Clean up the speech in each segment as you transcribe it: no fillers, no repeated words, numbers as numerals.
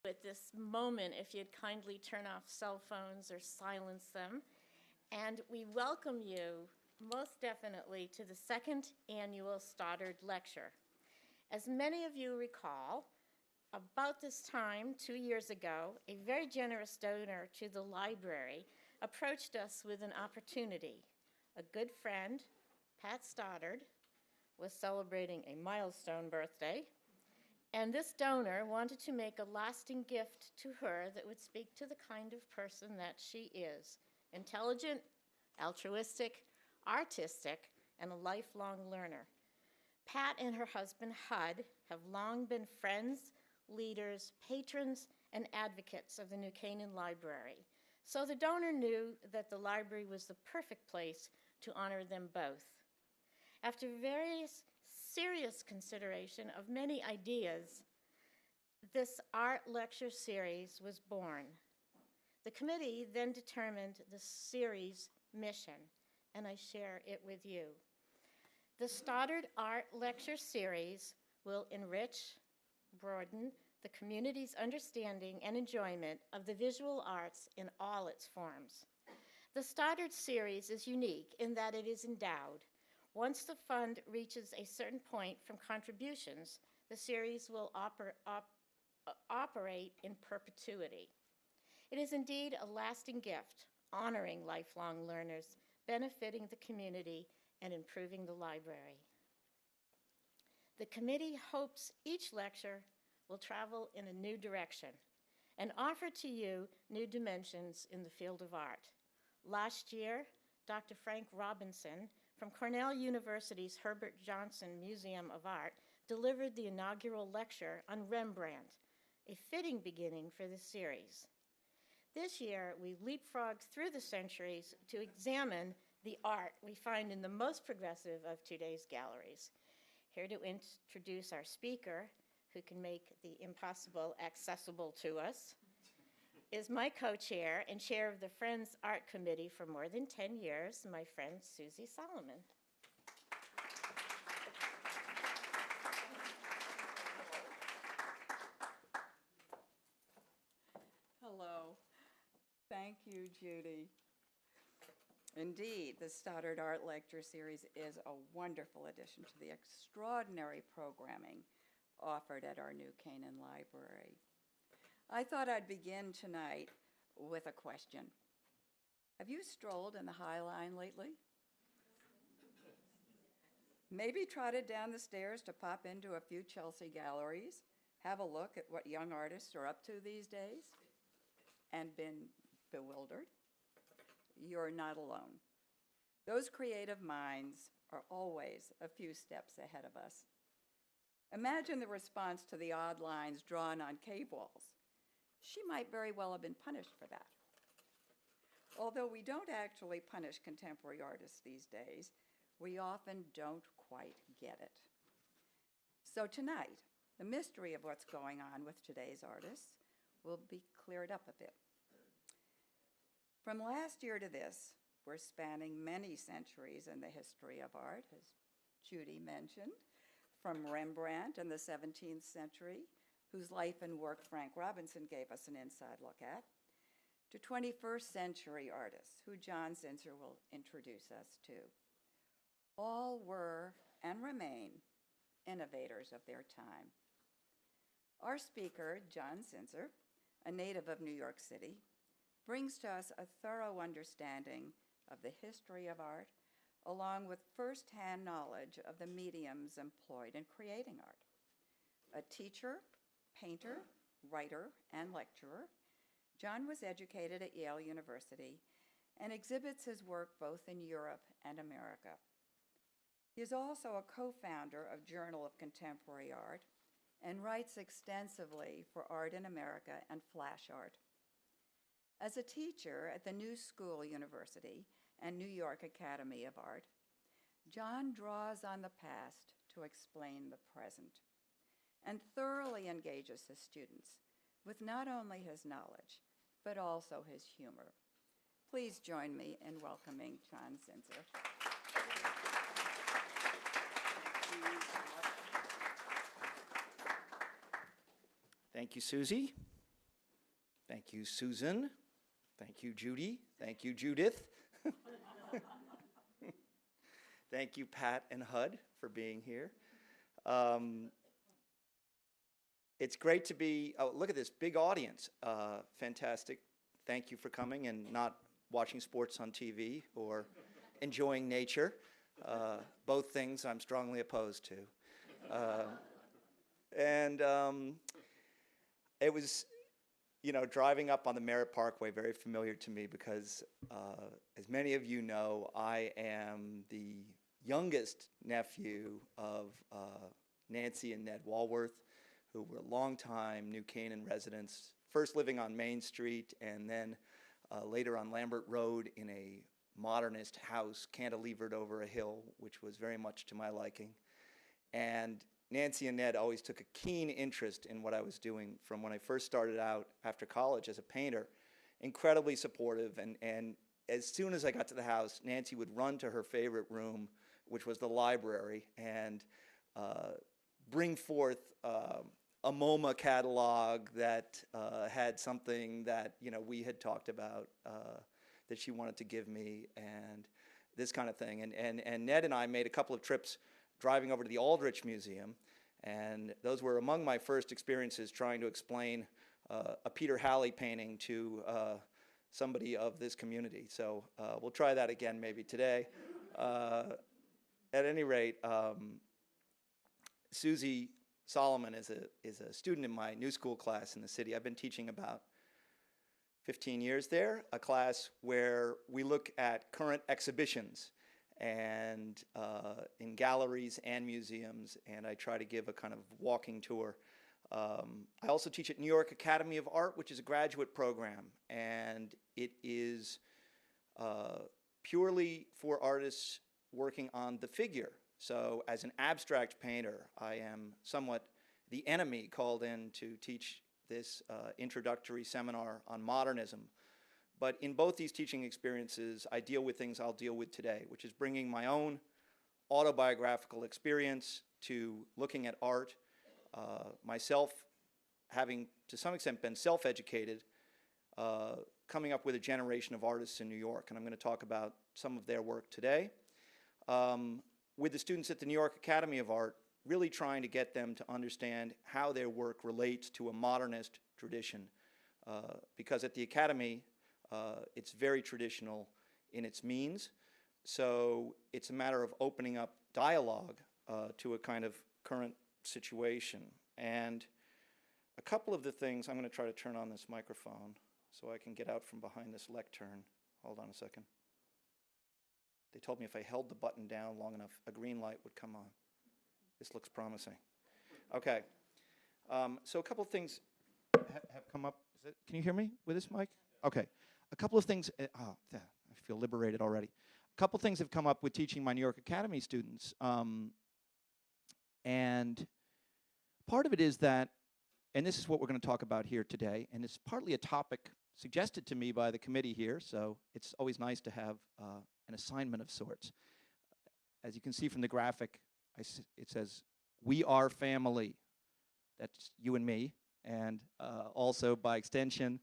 At this moment, if you'd kindly turn off cell phones or silence them. And we welcome you most definitely to the second annual Stoddard Lecture. As many of you recall, about this time, 2 years ago, a very generous donor to the library approached us with an opportunity. A good friend, Pat Stoddard, was celebrating a milestone birthday, and this donor wanted to make a lasting gift to her that would speak to the kind of person that she is: intelligent, altruistic, artistic, and a lifelong learner. Pat and her husband, Hud, have long been friends, leaders, patrons, and advocates of the New Canaan Library. So the donor knew that the library was the perfect place to honor them both. After various serious consideration of many ideas, this art lecture series was born. The committee then determined the series mission, and I share it with you. The Stoddard Art Lecture Series will enrich, broaden the community's understanding and enjoyment of the visual arts in all its forms. The Stoddard series is unique in that it is endowed. Once the fund reaches a certain point from contributions, the series will operate in perpetuity. It is indeed a lasting gift, honoring lifelong learners, benefiting the community, and improving the library. The committee hopes each lecture will travel in a new direction and offer to you new dimensions in the field of art. Last year, Dr. Frank Robinson from Cornell University's Herbert Johnson Museum of Art delivered the inaugural lecture on Rembrandt, a fitting beginning for the series. This year, we leapfrogged through the centuries to examine the art we find in the most progressive of today's galleries. Here to introduce our speaker, who can make the impossible accessible to us, is my co-chair and chair of the Friends Art Committee for more than 10 years, my friend Susie Solomon. Hello. Thank you, Judy. Indeed, the Stoddard Art Lecture Series is a wonderful addition to the extraordinary programming offered at our New Canaan Library. I thought I'd begin tonight with a question. Have you strolled in the High Line lately? Maybe trotted down the stairs to pop into a few Chelsea galleries, have a look at what young artists are up to these days, and been bewildered? You're not alone. Those creative minds are always a few steps ahead of us. Imagine the response to the odd lines drawn on cave walls. She might very well have been punished for that. Although we don't actually punish contemporary artists these days, we often don't quite get it. So tonight, the mystery of what's going on with today's artists will be cleared up a bit. From last year to this, we're spanning many centuries in the history of art, as Judy mentioned, from Rembrandt in the 17th century, whose life and work Frank Robinson gave us an inside look at, to 21st century artists, who John Zinsser will introduce us to. All were and remain innovators of their time. Our speaker, John Zinsser, a native of New York City, brings to us a thorough understanding of the history of art, along with first-hand knowledge of the mediums employed in creating art. A teacher, painter, writer, and lecturer, John was educated at Yale University and exhibits his work both in Europe and America. He is also a co-founder of Journal of Contemporary Art and writes extensively for Art in America and Flash Art. As a teacher at the New School University and New York Academy of Art, John draws on the past to explain the present and thoroughly engages his students with not only his knowledge, but also his humor. Please join me in welcoming John Zinsser. Thank you, Susie. Thank you, Susan. Thank you, Judy. Thank you, Judith. Thank you, Pat and HUD, for being here. It's great to be, oh, look at this big audience. Fantastic. Thank you for coming and not watching sports on TV or enjoying nature. Both things I'm strongly opposed to. It was, driving up on the Merritt Parkway, very familiar to me because, as many of you know, I am the youngest nephew of Nancy and Ned Walworth, who were longtime New Canaan residents, first living on Main Street and then later on Lambert Road in a modernist house cantilevered over a hill, which was very much to my liking. And Nancy and Ned always took a keen interest in what I was doing from when I first started out after college as a painter. Incredibly supportive, and as soon as I got to the house, Nancy would run to her favorite room, which was the library, and bring forth a MoMA catalog that had something that we had talked about that she wanted to give me, and this kind of thing. And Ned and I made a couple of trips driving over to the Aldrich Museum, and those were among my first experiences trying to explain a Peter Halley painting to somebody of this community. So we'll try that again maybe today. At any rate, Susie Solomon is a student in my new school class in the city. I've been teaching about 15 years there, a class where we look at current exhibitions and in galleries and museums, and I try to give a kind of walking tour. I also teach at New York Academy of Art, which is a graduate program, and it is purely for artists working on the figure. So as an abstract painter, I am somewhat the enemy called in to teach this introductory seminar on modernism. But in both these teaching experiences, I deal with things I'll deal with today, which is bringing my own autobiographical experience to looking at art, myself having to some extent been self-educated, coming up with a generation of artists in New York, and I'm going to talk about some of their work today. With the students at the New York Academy of Art, really trying to get them to understand how their work relates to a modernist tradition. Because at the Academy, it's very traditional in its means, so it's a matter of opening up dialogue to a kind of current situation. And a couple of the things, I'm going to try to turn on this microphone so I can get out from behind this lectern. Hold on a second. They told me if I held the button down long enough, a green light would come on. This looks promising. Okay. So a couple of things have come up. Can you hear me with this mic? Okay. A couple of things. I feel liberated already. A couple of things have come up with teaching my New York Academy students. And part of it is that, and this is what we're going to talk about here today, and it's partly a topic suggested to me by the committee here, so it's always nice to have an assignment of sorts. As you can see from the graphic, it says, "We are family." That's you and me, and also by extension,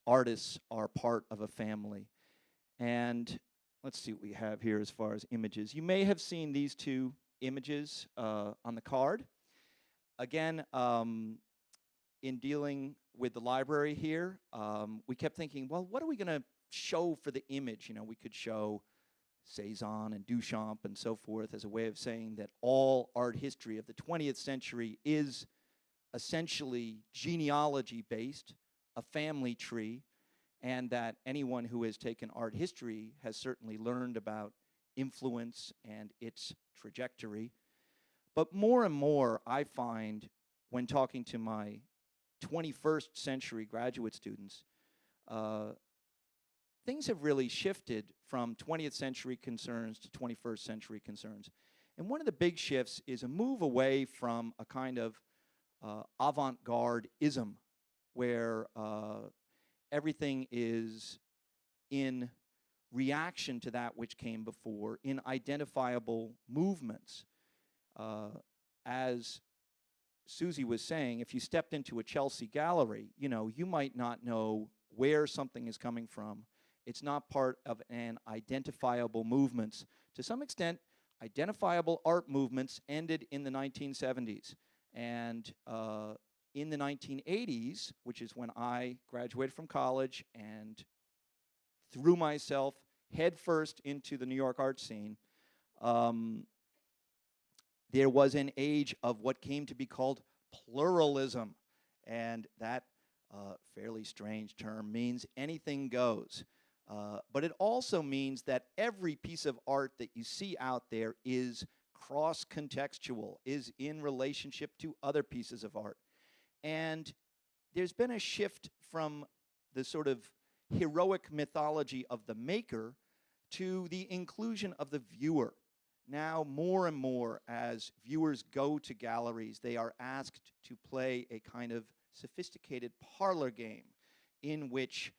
artists are part of a family. And let's see what we have here as far as images. You may have seen these two images on the card. Again, in dealing with the library here, we kept thinking, well, what are we going to show for the image? We could show Cezanne and Duchamp and so forth as a way of saying that all art history of the 20th century is essentially genealogy-based, a family tree, and that anyone who has taken art history has certainly learned about influence and its trajectory. But more and more, I find, when talking to my 21st century graduate students, things have really shifted from 20th century concerns to 21st century concerns. And one of the big shifts is a move away from a kind of avant-garde-ism, where everything is in reaction to that which came before, in identifiable movements, as Susie was saying, if you stepped into a Chelsea gallery, you know, you might not know where something is coming from. It's not part of an identifiable movements. To some extent, identifiable art movements ended in the 1970s. And in the 1980s, which is when I graduated from college and threw myself headfirst into the New York art scene, there was an age of what came to be called pluralism. And that fairly strange term means anything goes. But it also means that every piece of art that you see out there is cross-contextual, is in relationship to other pieces of art. And there's been a shift from the sort of heroic mythology of the maker to the inclusion of the viewer. Now, more and more, as viewers go to galleries, they are asked to play a kind of sophisticated parlor game in which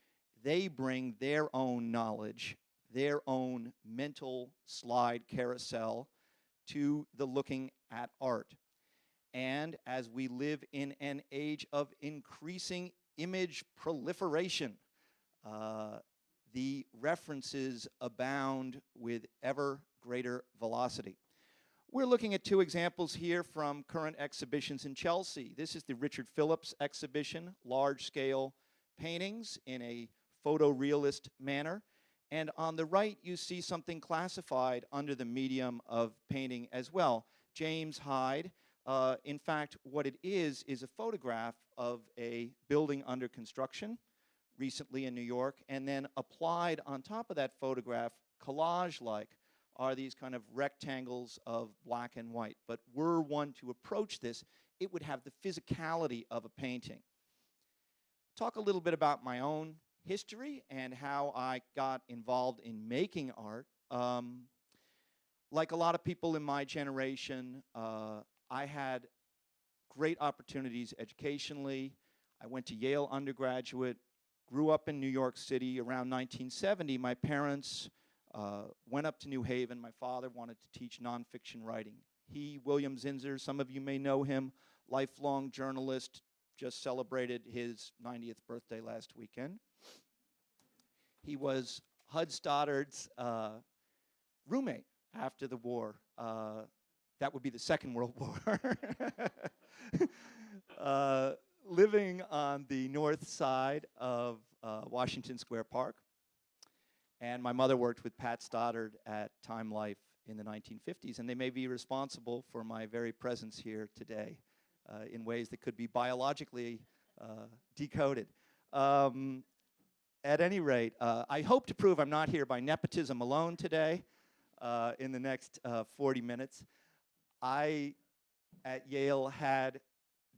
they bring their own knowledge, their own mental slide carousel to the looking at art. And as we live in an age of increasing image proliferation, the references abound with ever greater velocity. We're looking at two examples here from current exhibitions in Chelsea. This is the Richard Phillips exhibition, large-scale paintings in a photorealist manner. And on the right, you see something classified under the medium of painting as well. James Hyde. In fact, what it is a photograph of a building under construction recently in New York, and then applied on top of that photograph, collage-like, are these kind of rectangles of black and white. But were one to approach this, it would have the physicality of a painting. Talk a little bit about my own history and how I got involved in making art. Like a lot of people in my generation, I had great opportunities educationally. I went to Yale undergraduate, grew up in New York City around 1970. My parents went up to New Haven. My father wanted to teach nonfiction writing. He, William Zinsser, some of you may know him, lifelong journalist, just celebrated his 90th birthday last weekend. He was Hud Stoddard's roommate after the war. That would be the Second World War. Living on the north side of Washington Square Park. And my mother worked with Pat Stoddard at Time Life in the 1950s, and they may be responsible for my very presence here today in ways that could be biologically decoded. At any rate, I hope to prove I'm not here by nepotism alone today in the next 40 minutes. I, at Yale, had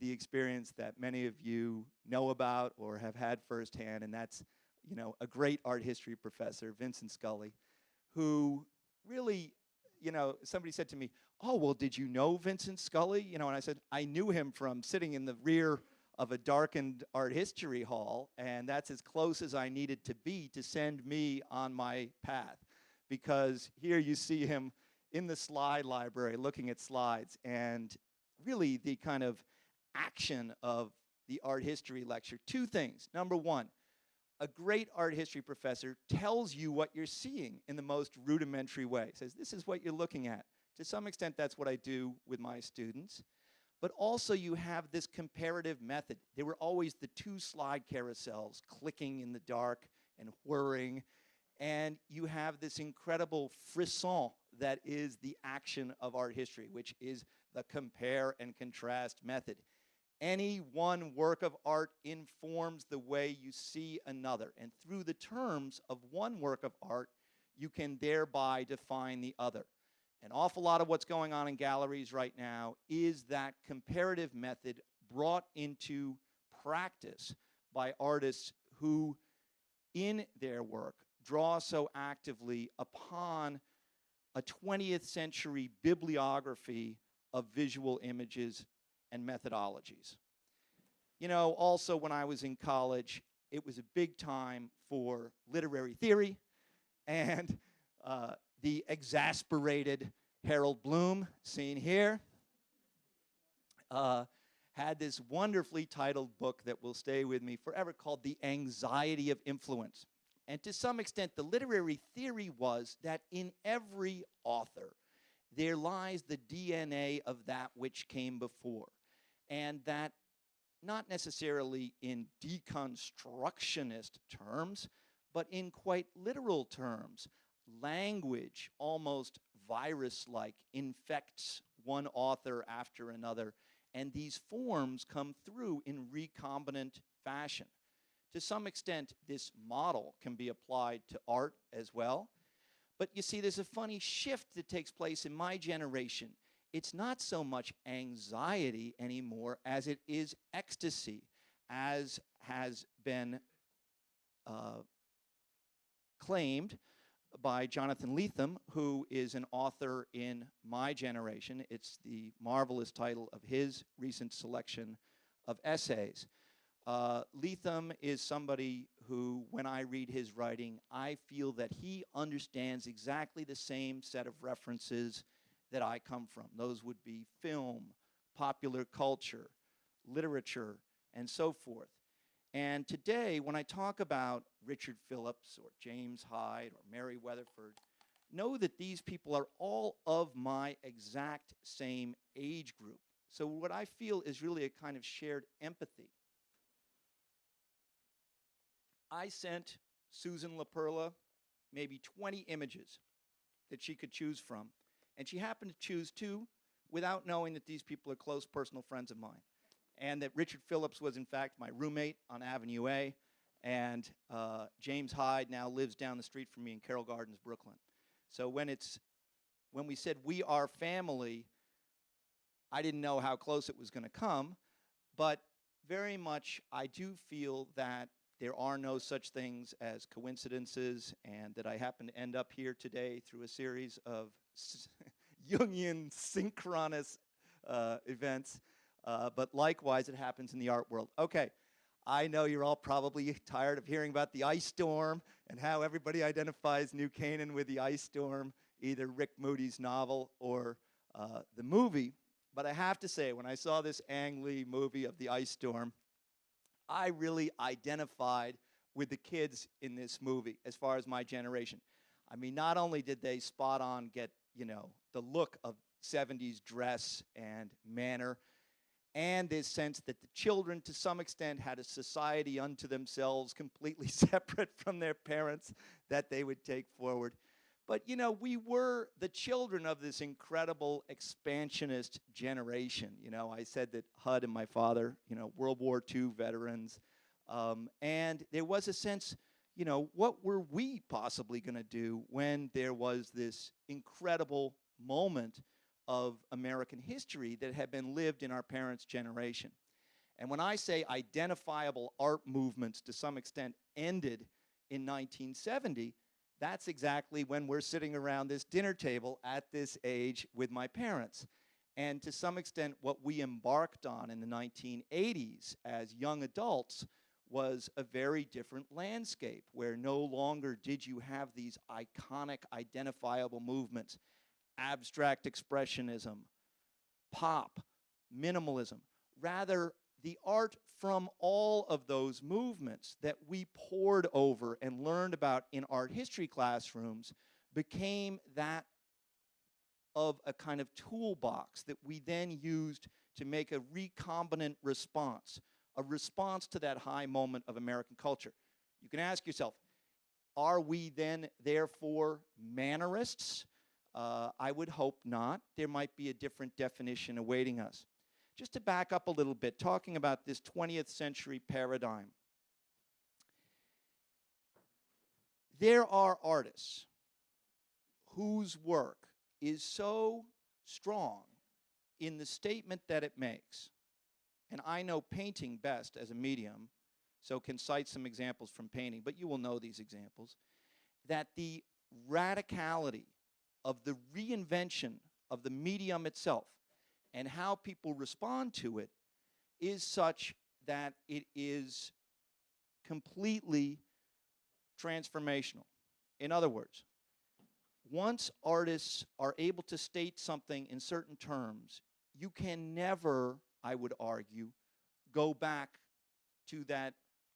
the experience that many of you know about or have had firsthand, and that's, you know, a great art history professor, Vincent Scully, who really, you know, somebody said to me, "Oh, well, did you know Vincent Scully?" You know, and I said, I knew him from sitting in the rear of a darkened art history hall, and that's as close as I needed to be to send me on my path. Because here you see him in the slide library looking at slides, and really the kind of action of the art history lecture. Two things. Number one, a great art history professor tells you what you're seeing in the most rudimentary way. Says, this is what you're looking at. To some extent, that's what I do with my students. But also you have this comparative method. There were always the two slide carousels clicking in the dark and whirring. And you have this incredible frisson that is the action of art history, which is the compare and contrast method. Any one work of art informs the way you see another. And through the terms of one work of art, you can thereby define the other. An awful lot of what's going on in galleries right now is that comparative method brought into practice by artists who, in their work, draw so actively upon a 20th century bibliography of visual images and methodologies. You know, also when I was in college, it was a big time for literary theory, and the exasperated Harold Bloom, seen here. had this wonderfully titled book that will stay with me forever called The Anxiety of Influence. And to some extent, the literary theory was that in every author, there lies the DNA of that which came before. And that not necessarily in deconstructionist terms, but in quite literal terms. Language, almost virus-like, infects one author after another, and these forms come through in recombinant fashion. To some extent, this model can be applied to art as well. But you see, there's a funny shift that takes place in my generation. It's not so much anxiety anymore as it is ecstasy, as has been claimed by Jonathan Lethem, who is an author in my generation. It's the marvelous title of his recent selection of essays. Lethem is somebody who, when I read his writing, I feel that he understands exactly the same set of references that I come from. Those would be film, popular culture, literature, and so forth. And today, when I talk about Richard Phillips or James Hyde or Mary Weatherford, know that these people are all of my exact same age group. So what I feel is really a kind of shared empathy. I sent Susan LaPerla maybe 20 images that she could choose from, and she happened to choose 2 without knowing that these people are close personal friends of mine, and that Richard Phillips was, in fact, my roommate on Avenue A, and James Hyde now lives down the street from me in Carroll Gardens, Brooklyn. So when we said we are family, I didn't know how close it was going to come, but very much I do feel that there are no such things as coincidences, and that I happen to end up here today through a series of Jungian synchronous events, but likewise it happens in the art world. Okay, I know you're all probably tired of hearing about the ice storm and how everybody identifies New Canaan with the ice storm, either Rick Moody's novel or the movie, but I have to say, when I saw this Ang Lee movie of the ice storm, I really identified with the kids in this movie as far as my generation. I mean, not only did they spot on get, the look of 70s dress and manner, and this sense that the children, to some extent, had a society unto themselves, completely separate from their parents, that they would take forward. But, we were the children of this incredible expansionist generation. I said that HUD and my father, World War II veterans. And there was a sense, what were we possibly going to do when there was this incredible moment of American history that had been lived in our parents' generation? And when I say identifiable art movements to some extent ended in 1970, that's exactly when we're sitting around this dinner table at this age with my parents. And to some extent, what we embarked on in the 1980s as young adults was a very different landscape, where no longer did you have these iconic, identifiable movements, abstract expressionism, pop, minimalism. Rather, the art from all of those movements that we pored over and learned about in art history classrooms became that of a kind of toolbox that we then used to make a recombinant response, a response to that high moment of American culture. You can ask yourself, are we then, therefore, mannerists? I would hope not. There might be a different definition awaiting us. Just to back up a little bit, talking about this 20th century paradigm. There are artists whose work is so strong in the statement that it makes, and I know painting best as a medium, so can cite some examples from painting, but you will know these examples, that the radicality of the reinvention of the medium itself and how people respond to it is such that it is completely transformational. In other words, once artists are able to state something in certain terms, you can never, I would argue, go back to that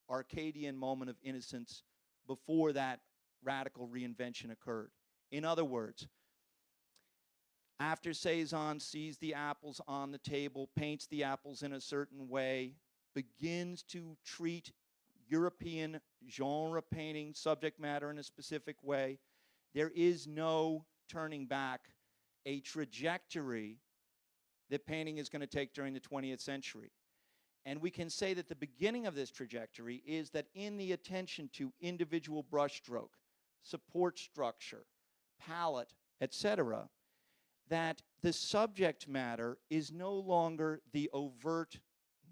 Arcadian moment of innocence before that radical reinvention occurred. In other words, after Cezanne sees the apples on the table, paints the apples in a certain way, begins to treat European genre painting subject matter in a specific way, there is no turning back a trajectory that painting is going to take during the 20th century. And we can say that the beginning of this trajectory is that in the attention to individual brushstroke, support structure, palette, etc., that the subject matter is no longer the overt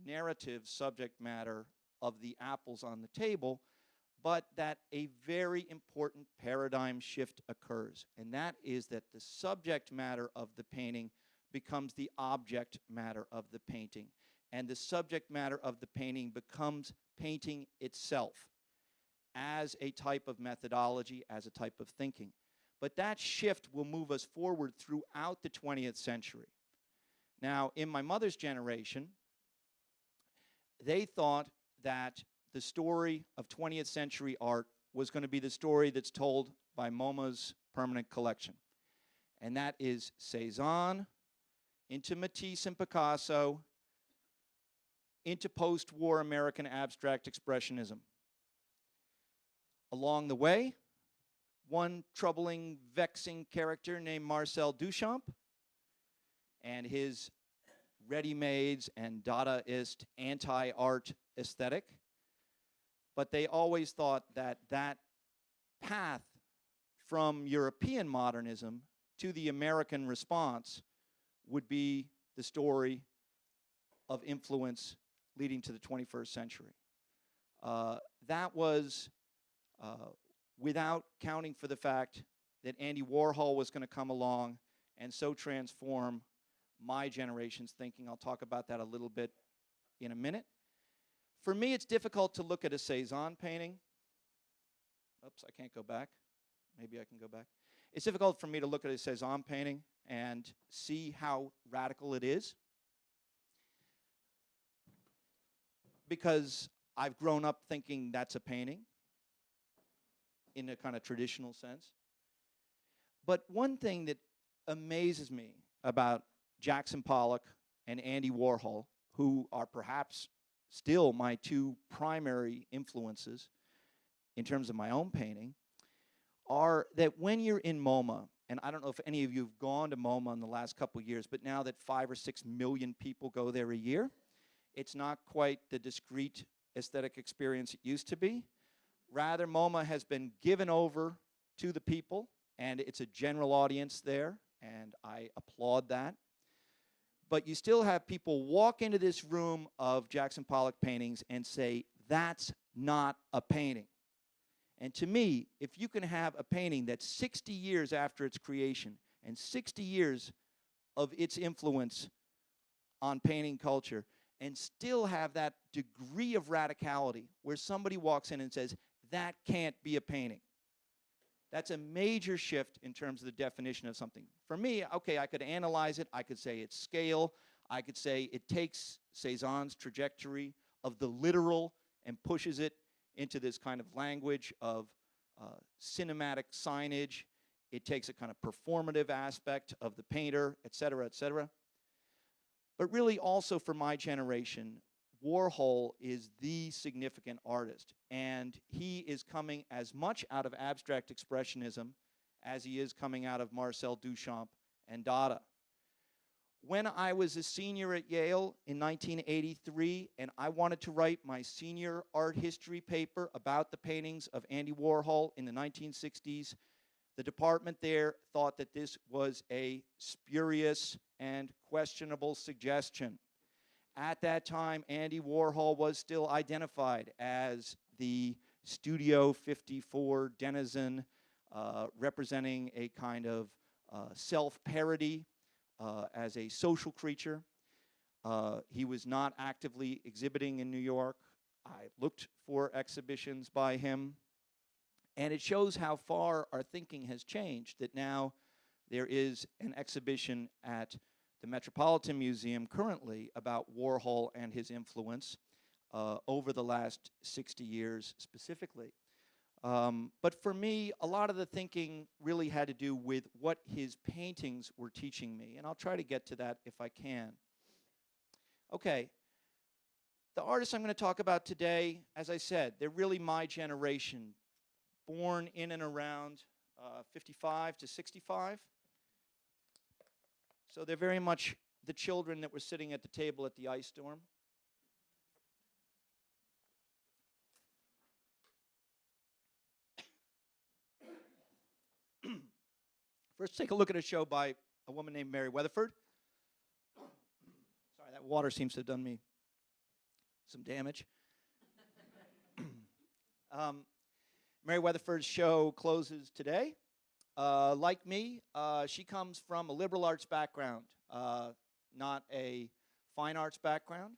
narrative subject matter of the apples on the table, but that a very important paradigm shift occurs. And that is that the subject matter of the painting becomes the object matter of the painting. And the subject matter of the painting becomes painting itself as a type of methodology, as a type of thinking. But that shift will move us forward throughout the 20th century. Now, in my mother's generation, they thought that the story of 20th century art was going to be the story that's told by MoMA's permanent collection. And that is Cezanne, into Matisse and Picasso, into post-war American abstract expressionism. Along the way, one troubling, vexing character named Marcel Duchamp and his ready-mades and Dadaist anti-art aesthetic. But they always thought that that path from European modernism to the American response would be the story of influence leading to the 21st century. That was without counting for the fact that Andy Warhol was going to come along and so transform my generation's thinking. I'll talk about that a little bit in a minute. For me, it's difficult to look at a Cezanne painting. Oops, I can't go back. Maybe I can go back. It's difficult for me to look at a Cezanne painting and see how radical it is, because I've grown up thinking that's a painting in a kind of traditional sense. But one thing that amazes me about Jackson Pollock and Andy Warhol, who are perhaps still my two primary influences in terms of my own painting, are that when you're in MoMA, and I don't know if any of you have gone to MoMA in the last couple of years, but now that 5 or 6 million people go there a year, it's not quite the discrete aesthetic experience it used to be. Rather, MoMA has been given over to the people, and it's a general audience there, and I applaud that. But you still have people walk into this room of Jackson Pollock paintings and say, that's not a painting. And to me, if you can have a painting that's 60 years after its creation and 60 years of its influence on painting culture and still have that degree of radicality where somebody walks in and says, that can't be a painting. That's a major shift in terms of the definition of something. For me, okay, I could analyze it. I could say it's scale. I could say it takes Cezanne's trajectory of the literal and pushes it into this kind of language of cinematic signage. It takes a kind of performative aspect of the painter, et cetera, et cetera. But really also for my generation, Warhol is the significant artist, and he is coming as much out of abstract expressionism as he is coming out of Marcel Duchamp and Dada. When I was a senior at Yale in 1983, and I wanted to write my senior art history paper about the paintings of Andy Warhol in the 1960s, the department there thought that this was a spurious and questionable suggestion. At that time, Andy Warhol was still identified as the Studio 54 denizen, representing a kind of self-parody as a social creature. He was not actively exhibiting in New York. I looked for exhibitions by him. And it shows how far our thinking has changed, that now there is an exhibition at the Metropolitan Museum currently about Warhol and his influence over the last 60 years specifically. But for me, a lot of the thinking really had to do with what his paintings were teaching me, and I'll try to get to that if I can. Okay, the artists I'm going to talk about today, as I said, they're really my generation, born in and around 55 to 65. So they're very much the children that were sitting at the table at the ice storm. First, take a look at a show by a woman named Mary Weatherford. Sorry, that water seems to have done me some damage. Mary Weatherford's show closes today. Like me, she comes from a liberal arts background, not a fine arts background.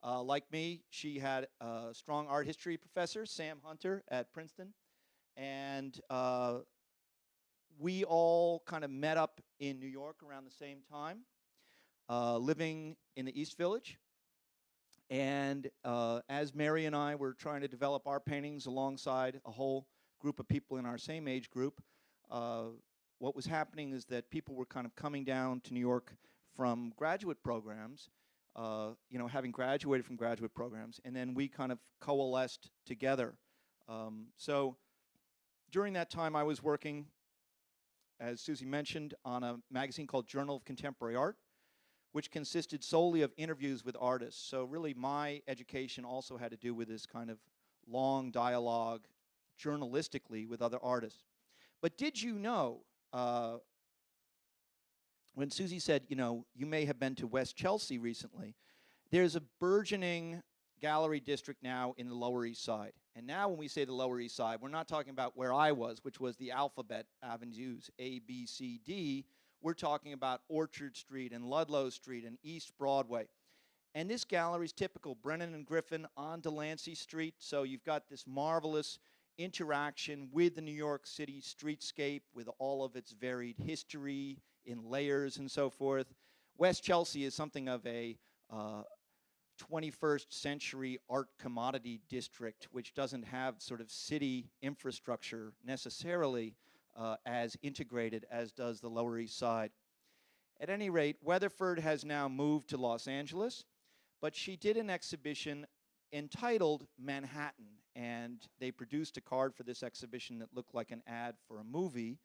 Like me, she had a strong art history professor, Sam Hunter, at Princeton. And we all kind of met up in New York around the same time, living in the East Village. And as Mary and I were trying to develop our paintings alongside a whole group of people in our same age group, what was happening is that people were kind of coming down to New York from graduate programs, having graduated from graduate programs, and then we kind of coalesced together. So during that time, I was working, as Susie mentioned, on a magazine called Journal of Contemporary Art, which consisted solely of interviews with artists. So really my education also had to do with this kind of long dialogue journalistically with other artists. But did you know, when Susie said, you may have been to West Chelsea recently, there's a burgeoning gallery district now in the Lower East Side. And now when we say the Lower East Side, we're not talking about where I was, which was the alphabet avenues, A, B, C, D. We're talking about Orchard Street and Ludlow Street and East Broadway. And this gallery is typical, Brennan and Griffin on Delancey Street. So you've got this marvelous interaction with the New York City streetscape with all of its varied history in layers and so forth. West Chelsea is something of a 21st century art commodity district, which doesn't have sort of city infrastructure necessarily as integrated as does the Lower East Side. At any rate, Weatherford has now moved to Los Angeles, but she did an exhibition entitled Manhattan, and they produced a card for this exhibition that looked like an ad for a movie,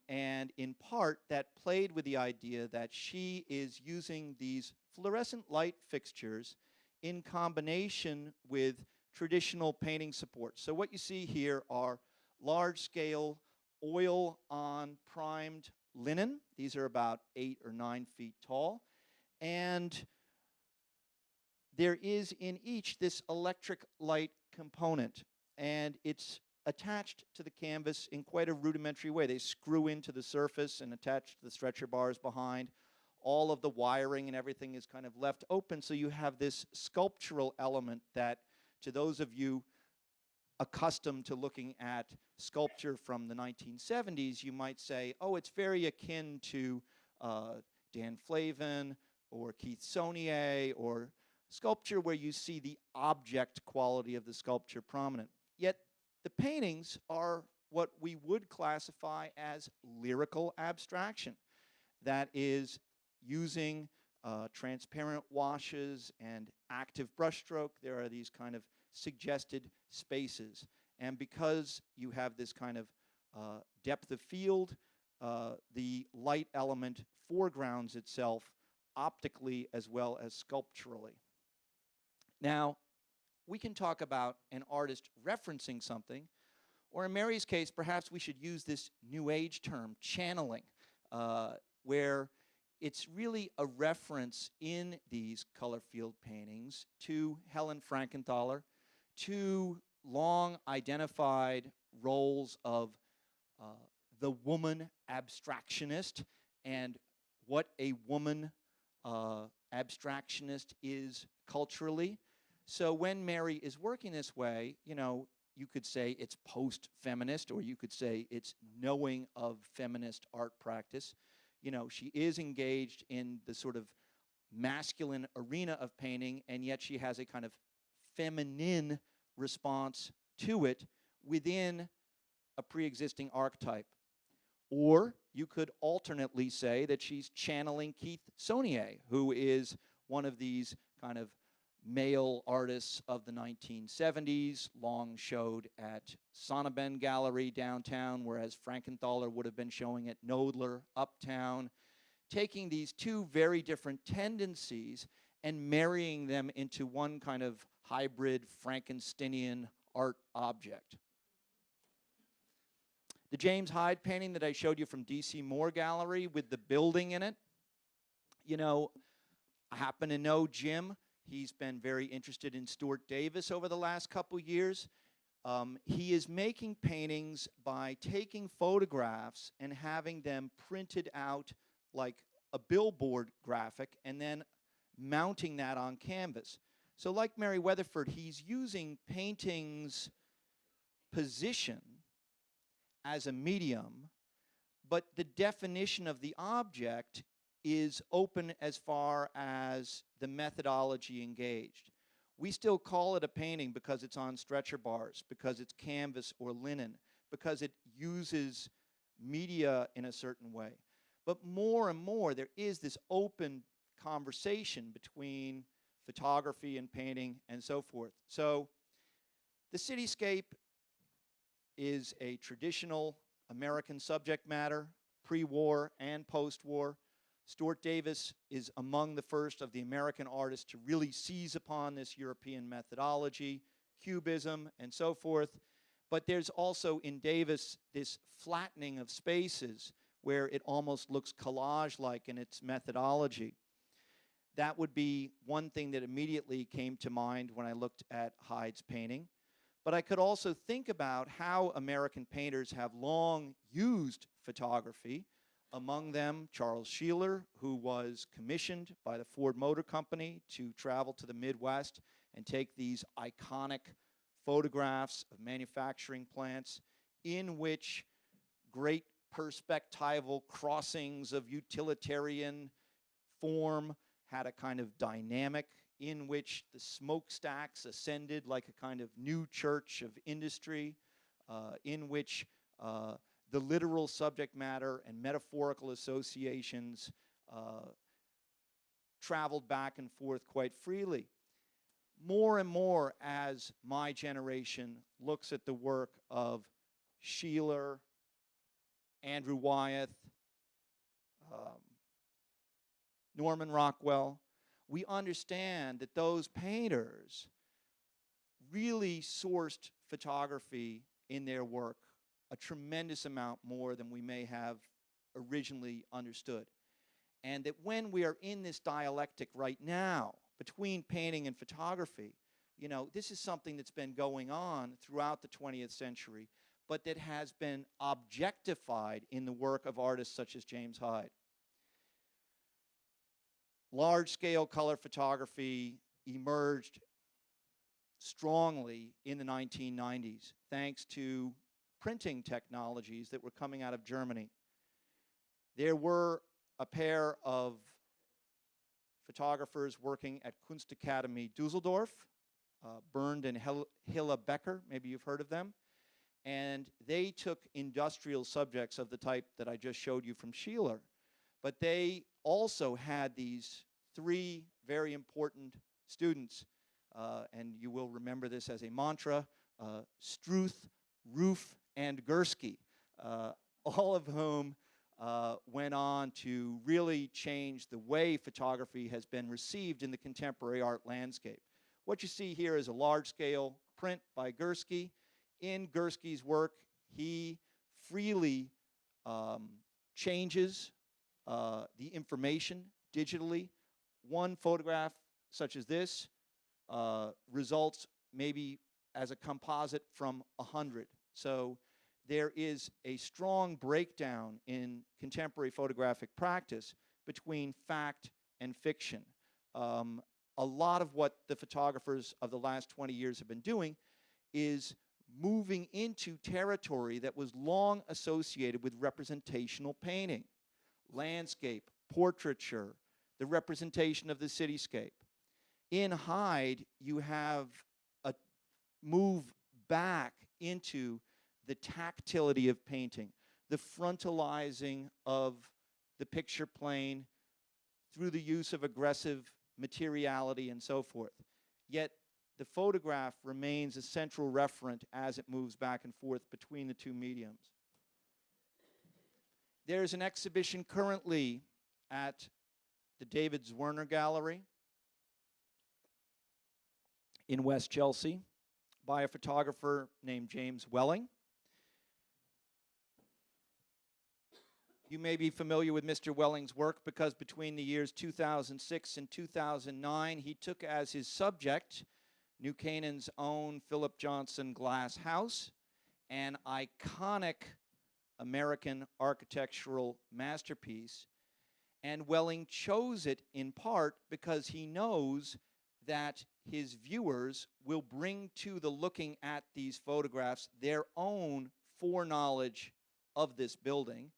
and in part that played with the idea that she is using these fluorescent light fixtures in combination with traditional painting supports. So what you see here are large-scale oil-on primed linen. These are about 8 or 9 feet tall, and there is in each this electric light component, and it's attached to the canvas in quite a rudimentary way. They screw into the surface and attach to the stretcher bars behind. All of the wiring and everything is kind of left open, so you have this sculptural element that, to those of you accustomed to looking at sculpture from the 1970s, you might say, oh, it's very akin to Dan Flavin or Keith Saunier, or sculpture where you see the object quality of the sculpture prominent. Yet the paintings are what we would classify as lyrical abstraction. That is, using transparent washes and active brushstroke, there are these kind of suggested spaces. And because you have this kind of depth of field, the light element foregrounds itself optically as well as sculpturally. Now, we can talk about an artist referencing something, or in Mary's case, perhaps we should use this New Age term, channeling, where it's really a reference in these color field paintings to Helen Frankenthaler, to long identified roles of the woman abstractionist and what a woman abstractionist is culturally. So when Mary is working this way, you could say it's post-feminist, or you could say it's knowing of feminist art practice. she is engaged in the sort of masculine arena of painting, and yet she has a kind of feminine response to it within a pre-existing archetype. Or you could alternately say that she's channeling Keith Saunier, who is one of these kind of male artists of the 1970s, long showed at Sonnabend Gallery downtown, whereas Frankenthaler would have been showing at Knoedler uptown, taking these two very different tendencies and marrying them into one kind of hybrid Frankensteinian art object. The James Hyde painting that I showed you from D.C. Moore Gallery with the building in it, I happen to know Jim. He's been very interested in Stuart Davis over the last couple years. He is making paintings by taking photographs and having them printed out like a billboard graphic and then mounting that on canvas. So like Mary Weatherford, he's using painting's position as a medium, but the definition of the object is open as far as the methodology engaged. We still call it a painting because it's on stretcher bars, because it's canvas or linen, because it uses media in a certain way. But more and more, there is this open conversation between photography and painting and so forth. So the cityscape is a traditional American subject matter, pre-war and post-war. Stuart Davis is among the first of the American artists to really seize upon this European methodology, Cubism, and so forth. But there's also in Davis this flattening of spaces where it almost looks collage-like in its methodology. That would be one thing that immediately came to mind when I looked at Hyde's painting. But I could also think about how American painters have long used photography. Among them, Charles Sheeler, who was commissioned by the Ford Motor Company to travel to the Midwest and take these iconic photographs of manufacturing plants in which great perspectival crossings of utilitarian form had a kind of dynamic in which the smokestacks ascended like a kind of new church of industry, in which the literal subject matter and metaphorical associations traveled back and forth quite freely. More and more, as my generation looks at the work of Sheeler, Andrew Wyeth, Norman Rockwell, we understand that those painters really sourced photography in their work a tremendous amount more than we may have originally understood. And that when we are in this dialectic right now between painting and photography, this is something that's been going on throughout the 20th century, but that has been objectified in the work of artists such as James Hyde. Large-scale color photography emerged strongly in the 1990s, thanks to printing technologies that were coming out of Germany. There were a pair of photographers working at Kunstakademie Dusseldorf, Bernd and Hilla Becker, maybe you've heard of them, and they took industrial subjects of the type that I just showed you from Sheeler, but they also had these three very important students, and you will remember this as a mantra, Struth, Roof, and Gursky, all of whom went on to really change the way photography has been received in the contemporary art landscape. What you see here is a large-scale print by Gursky. In Gursky's work, he freely changes the information digitally. One photograph such as this results maybe as a composite from 100. So there is a strong breakdown in contemporary photographic practice between fact and fiction. A lot of what the photographers of the last 20 years have been doing is moving into territory that was long associated with representational painting, landscape, portraiture, the representation of the cityscape. In Hyde, you have a move back into the tactility of painting, the frontalizing of the picture plane through the use of aggressive materiality and so forth. Yet the photograph remains a central referent as it moves back and forth between the two mediums. There's an exhibition currently at the David Zwirner Gallery in West Chelsea by a photographer named James Welling. You may be familiar with Mr. Welling's work because between the years 2006 and 2009, he took as his subject New Canaan's own Philip Johnson glass house, an iconic American architectural masterpiece. And Welling chose it in part because he knows that his viewers will bring to the looking at these photographs their own foreknowledge of this building.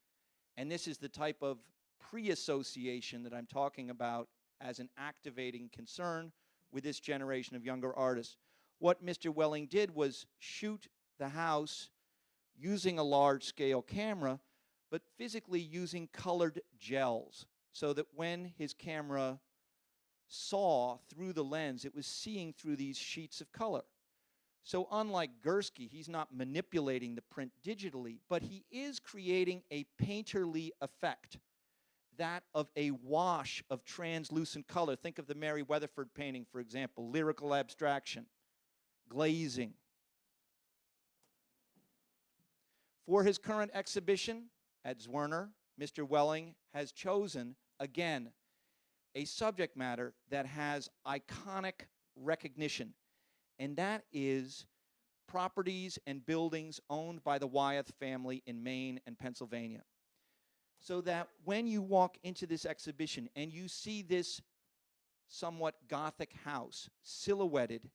And this is the type of pre-association that I'm talking about as an activating concern with this generation of younger artists. What Mr. Welling did was shoot the house using a large-scale camera, but physically using colored gels, so that when his camera saw through the lens, it was seeing through these sheets of color. So unlike Gursky, he's not manipulating the print digitally, but he is creating a painterly effect, that of a wash of translucent color. Think of the Mary Weatherford painting, for example, lyrical abstraction, glazing. For his current exhibition at Zwirner, Mr. Welling has chosen, again, a subject matter that has iconic recognition, and that is properties and buildings owned by the Wyeth family in Maine and Pennsylvania. So that when you walk into this exhibition and you see this somewhat Gothic house silhouetted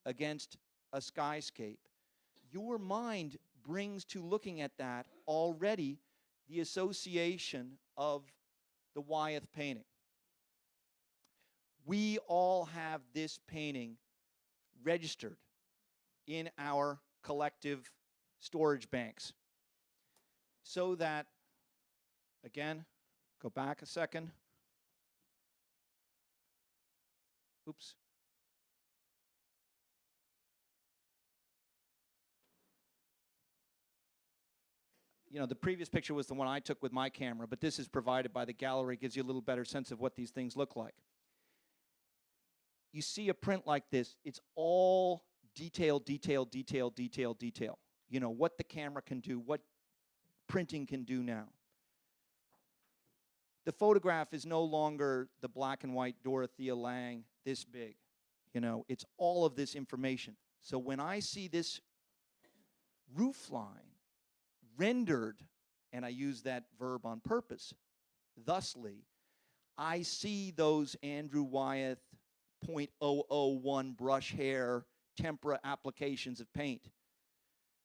against a skyscape, your mind brings to looking at that already the association of the Wyeth painting. We all have this painting registered in our collective storage banks, so that, again, go back a second. Oops. You know, the previous picture was the one I took with my camera, but this is provided by the gallery. It gives you a little better sense of what these things look like. You see a print like this, it's all detail, detail, detail, detail, detail. You know, what the camera can do, what printing can do now. The photograph is no longer the black and white Dorothea Lange this big. You know, it's all of this information. So when I see this roof line rendered, and I use that verb on purpose, thusly, I see those Andrew Wyeth .001 brush hair tempera applications of paint,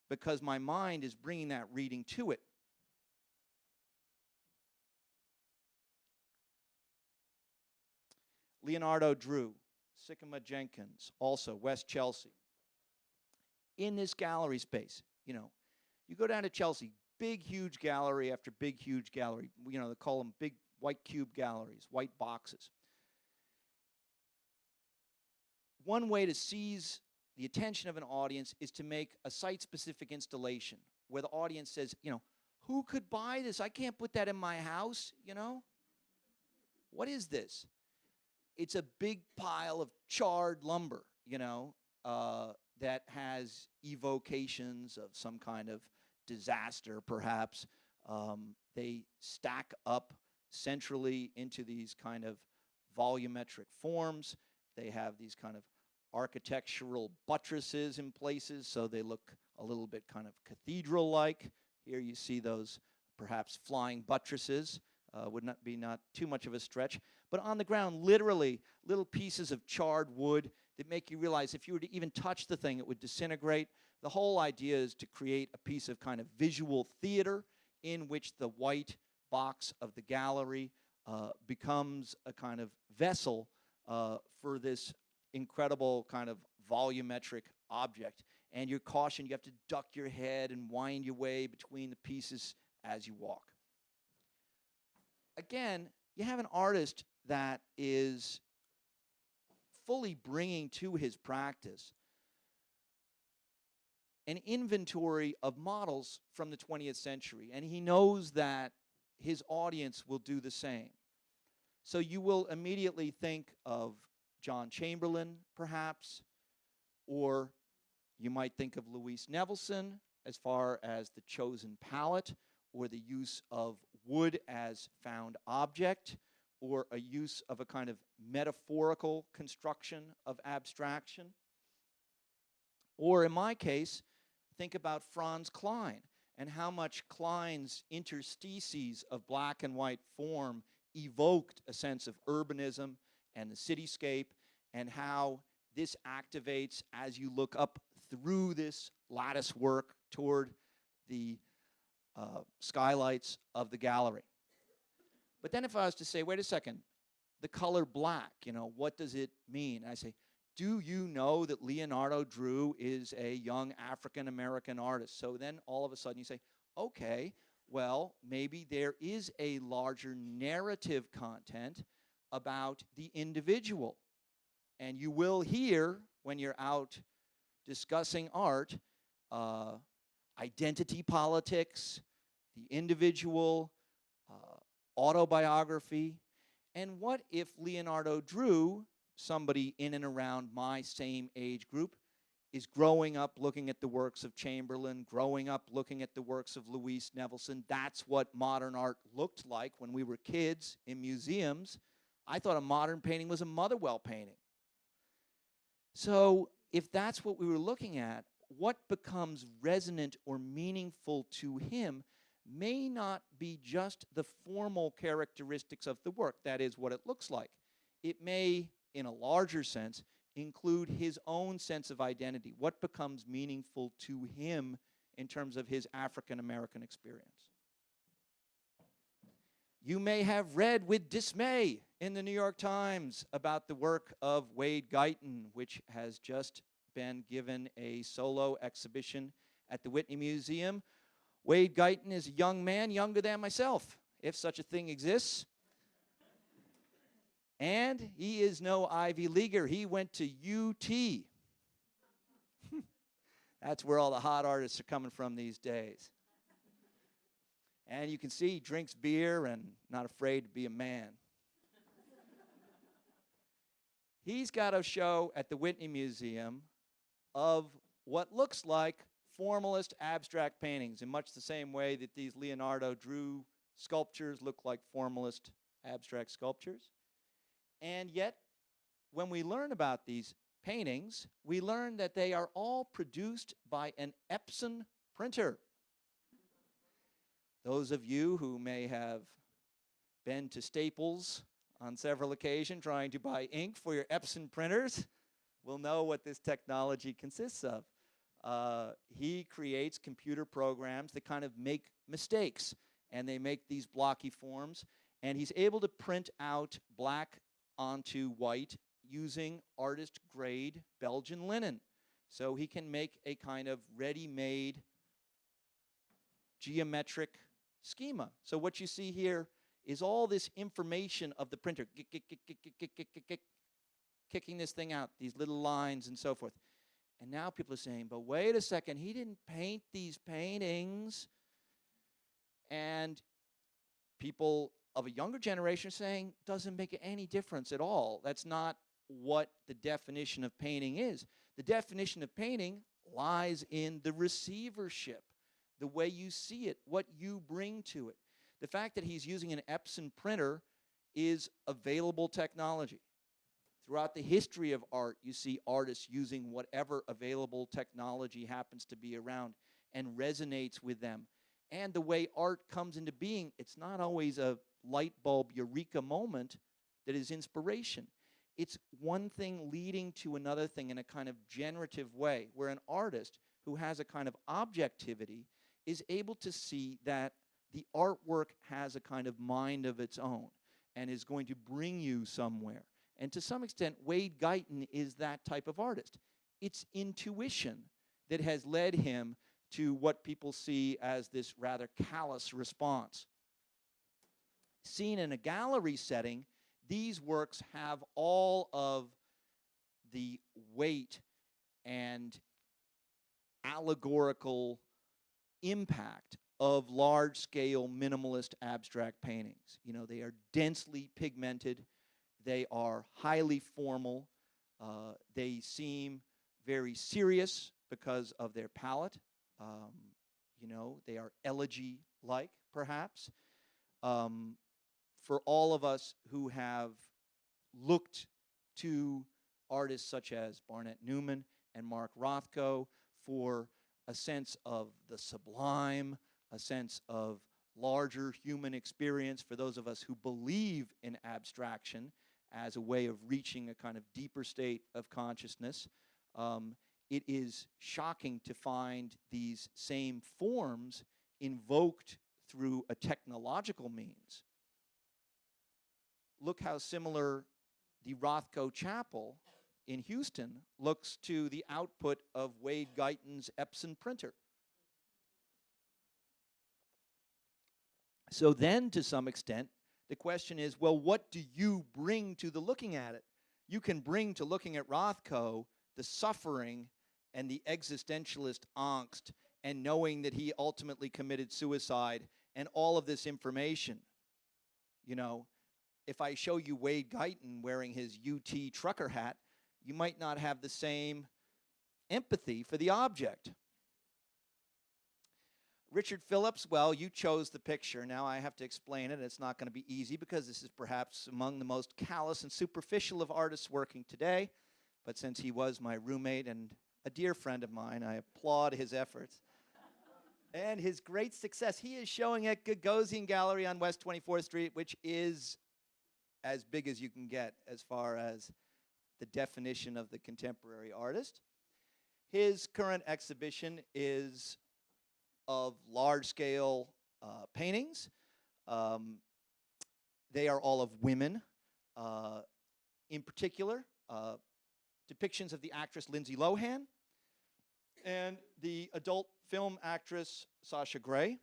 because my mind is bringing that reading to it. Leonardo Drew, Sycamore Jenkins, also West Chelsea. In this gallery space, you know, you go down to Chelsea, big, huge gallery after big, huge gallery. You know, they call them big white cube galleries, white boxes. One way to seize the attention of an audience is to make a site-specific installation where the audience says, you know, who could buy this? I can't put that in my house, you know? What is this? It's a big pile of charred lumber, you know, that has evocations of some kind of disaster, perhaps. They stack up centrally into these kind of volumetric forms. They have these kind of architectural buttresses in places, so they look a little bit kind of cathedral-like. Here you see those perhaps flying buttresses. Would not be too much of a stretch. But on the ground, literally, little pieces of charred wood that make you realize if you were to even touch the thing, it would disintegrate. The whole idea is to create a piece of kind of visual theater in which the white box of the gallery becomes a kind of vessel for this incredible kind of volumetric object. And you're cautioned, you have to duck your head and wind your way between the pieces as you walk. Again, you have an artist that is fully bringing to his practice an inventory of models from the 20th century, and he knows that his audience will do the same. So you will immediately think of John Chamberlain, perhaps, or you might think of Louise Nevelson as far as the chosen palette, or the use of wood as found object, or a use of a kind of metaphorical construction of abstraction. Or in my case, think about Franz Klein and how much Klein's interstices of black and white form evoked a sense of urbanism and the cityscape, and how this activates as you look up through this lattice work toward the skylights of the gallery. But then if I was to say, wait a second, the color black, what does it mean? I say, do you know that Leonardo Drew is a young African-American artist? So then all of a sudden you say, okay, well, maybe there is a larger narrative content about the individual. And you will hear, when you're out discussing art, identity politics, the individual, autobiography. And what if Leonardo Drew, somebody in and around my same age group, is growing up looking at the works of Chamberlain, growing up looking at the works of Louise Nevelson? That's what modern art looked like when we were kids in museums. I thought a modern painting was a Motherwell painting. So if that's what we were looking at, what becomes resonant or meaningful to him may not be just the formal characteristics of the work, that is, what it looks like. It may, in a larger sense, include his own sense of identity, what becomes meaningful to him in terms of his African-American experience. You may have read with dismay in the New York Times about the work of Wade Guyton, which has just been given a solo exhibition at the Whitney Museum. Wade Guyton is a young man, younger than myself, if such a thing exists. And he is no Ivy Leaguer. He went to UT. That's where all the hot artists are coming from these days. And you can see he drinks beer and not afraid to be a man. He's got a show at the Whitney Museum of what looks like formalist abstract paintings in much the same way that these Leonardo Drew sculptures look like formalist abstract sculptures. And yet, when we learn about these paintings, we learn that they are all produced by an Epson printer. Those of you who may have been to Staples on several occasions trying to buy ink for your Epson printers will know what this technology consists of. He creates computer programs that kind of make mistakes, and they make these blocky forms, and he's able to print out black onto white using artist-grade Belgian linen. So he can make a kind of ready-made geometric schema. So what you see here is all this information of the printer, kicking this thing out, these little lines and so forth. And now people are saying, but wait a second, he didn't paint these paintings. And people of a younger generation are saying, doesn't make any difference at all. That's not what the definition of painting is. The definition of painting lies in the receivership, the way you see it, what you bring to it. The fact that he's using an Epson printer is available technology. Throughout the history of art, you see artists using whatever available technology happens to be around and resonates with them. And the way art comes into being, it's not always a light bulb eureka moment that is inspiration. It's one thing leading to another thing in a kind of generative way, where an artist who has a kind of objectivity is able to see that the artwork has a kind of mind of its own and is going to bring you somewhere. And to some extent, Wade Guyton is that type of artist. It's intuition that has led him to what people see as this rather callous response. Seen in a gallery setting, these works have all of the weight and allegorical impact of large-scale minimalist abstract paintings. You know, they are densely pigmented, they are highly formal, they seem very serious because of their palette. You know, they are elegy-like, perhaps. For all of us who have looked to artists such as Barnett Newman and Mark Rothko for a sense of the sublime, a sense of larger human experience, for those of us who believe in abstraction as a way of reaching a kind of deeper state of consciousness, it is shocking to find these same forms invoked through a technological means. Look how similar the Rothko Chapel in Houston looks to the output of Wade Guyton's Epson printer. So then, to some extent, the question is, well, what do you bring to the looking at it? You can bring to looking at Rothko the suffering and the existentialist angst and knowing that he ultimately committed suicide and all of this information. You know, if I show you Wade Guyton wearing his UT trucker hat, you might not have the same empathy for the object. Richard Phillips, well, you chose the picture. Now I have to explain it. It's not going to be easy because this is perhaps among the most callous and superficial of artists working today. But since he was my roommate and a dear friend of mine, I applaud his efforts and his great success. He is showing at Gagosian Gallery on West 24th Street, which is as big as you can get as far as the definition of the contemporary artist. His current exhibition is of large-scale paintings. They are all of women. In particular, depictions of the actress Lindsay Lohan and the adult film actress Sasha Grey.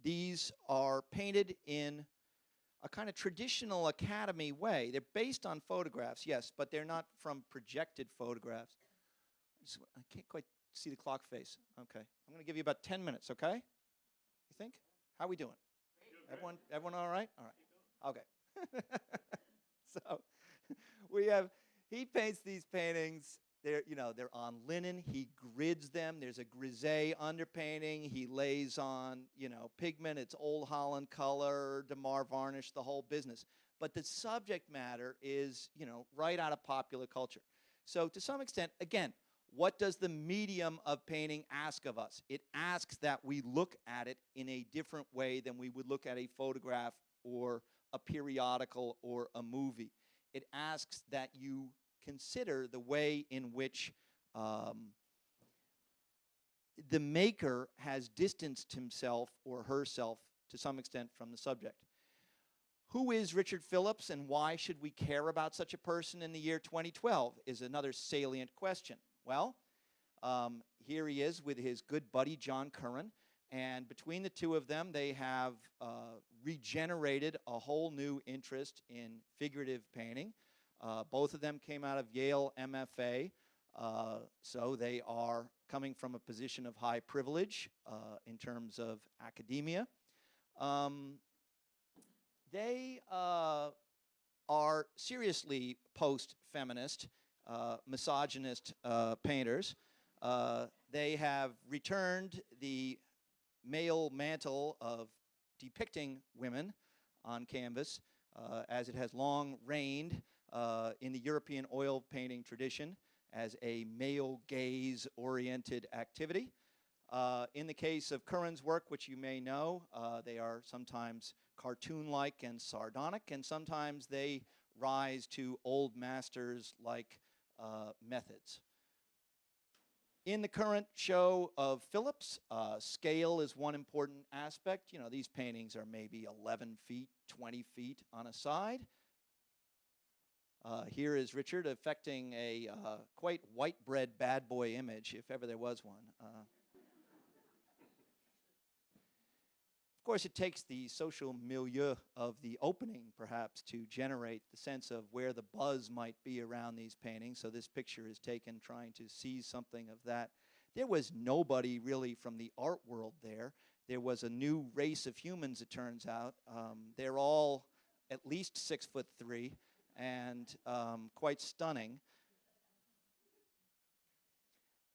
These are painted in a kind of traditional Academy way. They're based on photographs, yes, but they're not from projected photographs. I can't quite see the clock face. Okay. I'm going to give you about 10 minutes, okay? You think? How are we doing? Everyone all right? All right. Okay. So he paints these paintings. They're on linen. He grids them. There's a grisaille underpainting. He lays on, pigment. It's Old Holland color, Damar varnish, the whole business. But the subject matter is, right out of popular culture. So to some extent, again, what does the medium of painting ask of us? It asks that we look at it in a different way than we would look at a photograph or a periodical or a movie. It asks that you consider the way in which the maker has distanced himself or herself to some extent from the subject. Who is Richard Phillips and why should we care about such a person in the year 2012 is another salient question. Well, here he is with his good buddy John Curran, and between the two of them, they have regenerated a whole new interest in figurative painting. Both of them came out of Yale MFA, so they are coming from a position of high privilege in terms of academia. They are seriously post-feminist, misogynist painters. They have returned the male mantle of depicting women on canvas, as it has long reigned in the European oil painting tradition as a male gaze-oriented activity. In the case of Curran's work, which you may know, they are sometimes cartoon-like and sardonic, and sometimes they rise to old masters-like methods. In the current show of Phillips, scale is one important aspect. You know, these paintings are maybe 11 feet, 20 feet on a side. Here is Richard affecting a quite white bread bad boy image, if ever there was one. Of course, it takes the social milieu of the opening, perhaps, to generate the sense of where the buzz might be around these paintings. So this picture is taken trying to seize something of that. There was nobody really from the art world there. There was a new race of humans, it turns out. They're all at least 6'3" and quite stunning.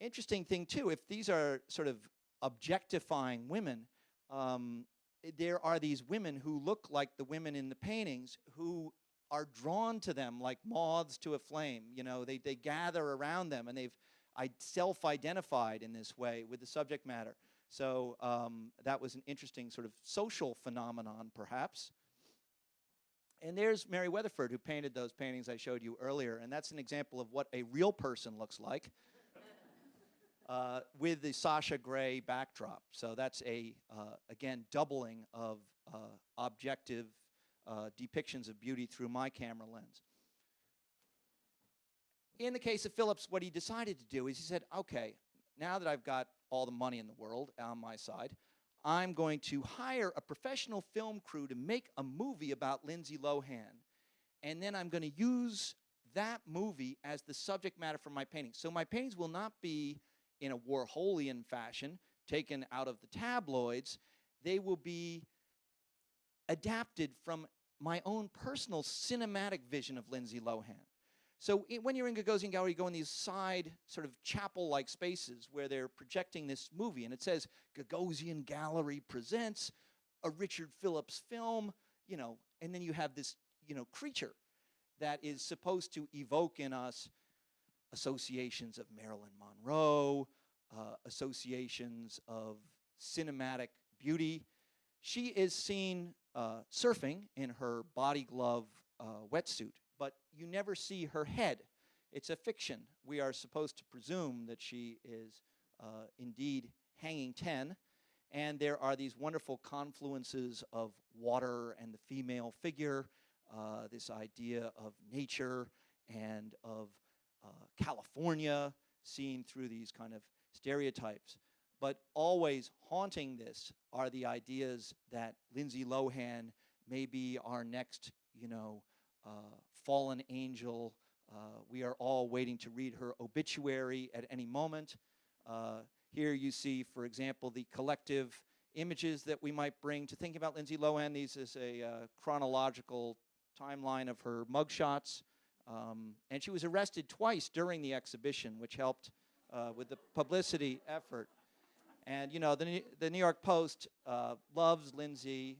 Interesting thing, too, if these are sort of objectifying women, there are these women who look like the women in the paintings who are drawn to them like moths to a flame. You know, they gather around them, and they've self-identified in this way with the subject matter. So that was an interesting sort of social phenomenon, perhaps. And there's Mary Weatherford, who painted those paintings I showed you earlier, and that's an example of what a real person looks like. With the Sasha Grey backdrop. So that's again, doubling of objective depictions of beauty through my camera lens. In the case of Phillips, what he decided to do is he said, okay, now that I've got all the money in the world on my side, I'm going to hire a professional film crew to make a movie about Lindsay Lohan, and then I'm going to use that movie as the subject matter for my paintings. So my paintings will not be in a Warholian fashion, taken out of the tabloids. They will be adapted from my own personal cinematic vision of Lindsay Lohan. So when you're in Gagosian Gallery, you go in these side sort of chapel-like spaces where they're projecting this movie, and it says, Gagosian Gallery presents a Richard Phillips film, you know, and then you have this, you know, creature that is supposed to evoke in us associations of Marilyn Monroe, associations of cinematic beauty. She is seen surfing in her body glove wetsuit, but you never see her head. It's a fiction. We are supposed to presume that she is indeed hanging 10, and there are these wonderful confluences of water and the female figure, this idea of nature and of California, seen through these kind of stereotypes. But always haunting this are the ideas that Lindsay Lohan may be our next, you know, fallen angel. We are all waiting to read her obituary at any moment. Here you see, for example, the collective images that we might bring to thinking about Lindsay Lohan. These is a chronological timeline of her mugshots. And she was arrested twice during the exhibition, which helped with the publicity effort. And, you know, the New York Post loves Lindsay.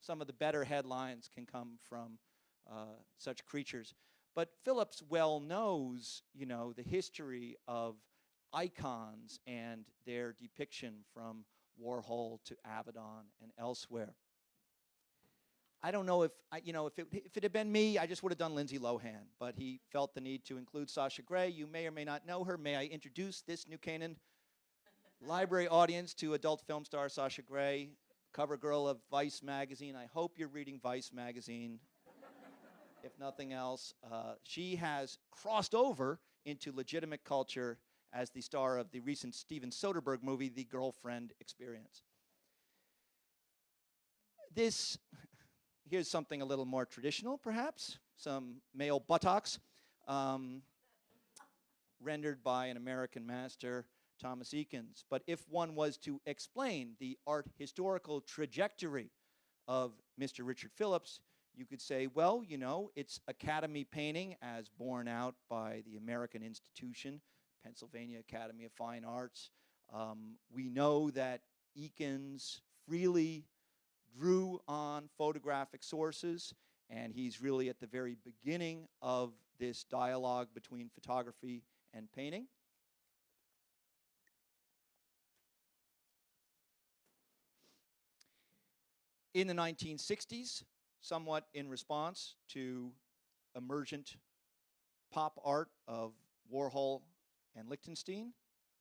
Some of the better headlines can come from such creatures. But Phillips well knows, you know, the history of icons and their depiction from Warhol to Avedon and elsewhere. I don't know if, if it had been me, I just would have done Lindsay Lohan, but he felt the need to include Sasha Grey. You may or may not know her. May I introduce this New Canaan library audience to adult film star Sasha Grey, cover girl of Vice magazine. I hope you're reading Vice magazine, if nothing else. She has crossed over into legitimate culture as the star of the recent Steven Soderbergh movie, The Girlfriend Experience. Here's something a little more traditional, perhaps. Some male buttocks, rendered by an American master, Thomas Eakins. But if one was to explain the art historical trajectory of Mr. Richard Phillips, you could say, well, you know, it's Academy painting as borne out by the American institution, Pennsylvania Academy of Fine Arts. We know that Eakins freely drew on photographic sources, and he's really at the very beginning of this dialogue between photography and painting. In the 1960s, somewhat in response to emergent pop art of Warhol and Lichtenstein,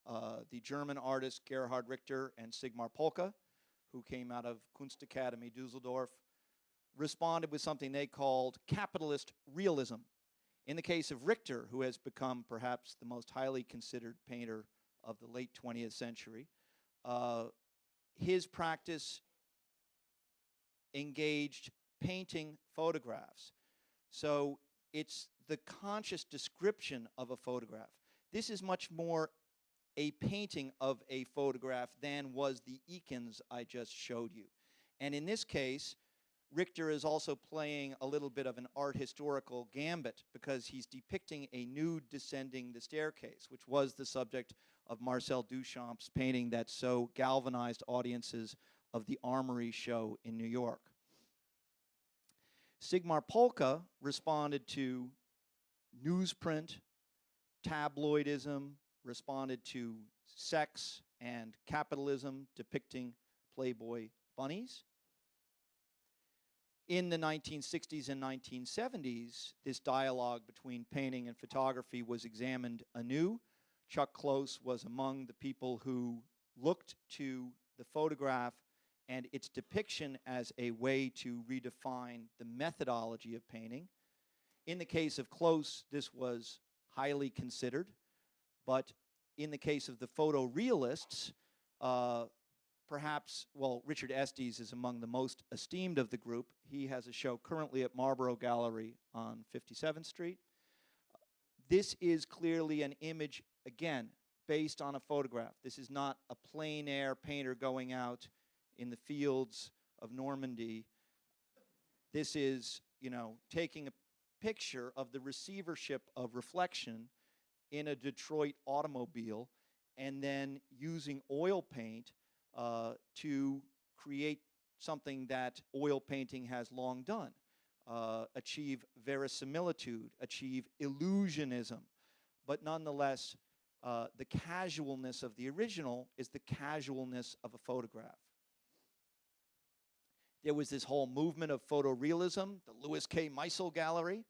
The German artists Gerhard Richter and Sigmar Polke, who came out of Kunstakademie Dusseldorf, responded with something they called capitalist realism. In the case of Richter, who has become perhaps the most highly considered painter of the late 20th century, his practice engaged painting photographs. So it's the conscious description of a photograph. This is much more a painting of a photograph than was the Eakins I just showed you. And in this case, Richter is also playing a little bit of an art historical gambit because he's depicting a nude descending the staircase, which was the subject of Marcel Duchamp's painting that so galvanized audiences of the Armory show in New York. Sigmar Polke responded to newsprint, tabloidism, responded to sex and capitalism, depicting Playboy bunnies. In the 1960s and 1970s, this dialogue between painting and photography was examined anew. Chuck Close was among the people who looked to the photograph and its depiction as a way to redefine the methodology of painting. In the case of Close, this was highly considered, but in the case of the photorealists, perhaps, well, Richard Estes is among the most esteemed of the group. He has a show currently at Marlborough Gallery on 57th Street. This is clearly an image, again, based on a photograph. This is not a plein air painter going out in the fields of Normandy. This is, taking a picture of the receivership of reflection in a Detroit automobile and then using oil paint to create something that oil painting has long done, achieve verisimilitude, achieve illusionism. But nonetheless, the casualness of the original is the casualness of a photograph. There was this whole movement of photorealism, the Louis K. Meisel Gallery.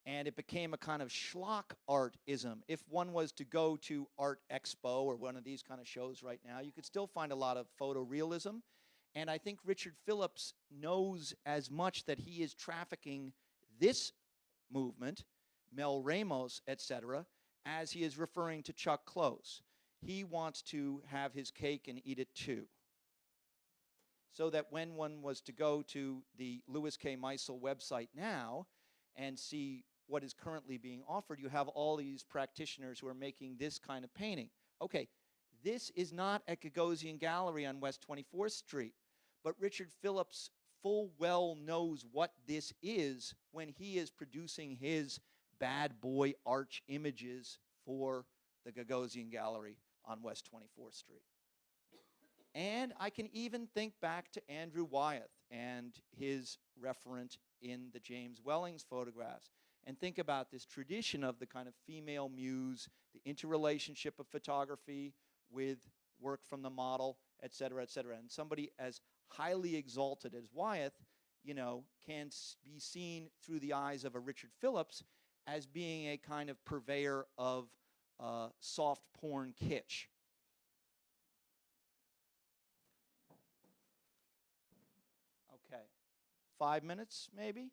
And it became a kind of schlock artism. If one was to go to Art Expo or one of these kind of shows right now, you could still find a lot of photorealism. And I think Richard Phillips knows as much that he is trafficking this movement, Mel Ramos, etc., as he is referring to Chuck Close. He wants to have his cake and eat it too. So that when one was to go to the Louis K. Meisel website now and see what is currently being offered, you have all these practitioners who are making this kind of painting. Okay, this is not at Gagosian Gallery on West 24th Street, but Richard Phillips full well knows what this is when he is producing his bad boy arch images for the Gagosian Gallery on West 24th Street. And I can even think back to Andrew Wyeth and his referent in the James Wellings photographs, and think about this tradition of the kind of female muse, the interrelationship of photography with work from the model, et cetera, et cetera. And somebody as highly exalted as Wyeth, can be seen through the eyes of a Richard Phillips as being a kind of purveyor of soft porn kitsch. Okay, 5 minutes maybe?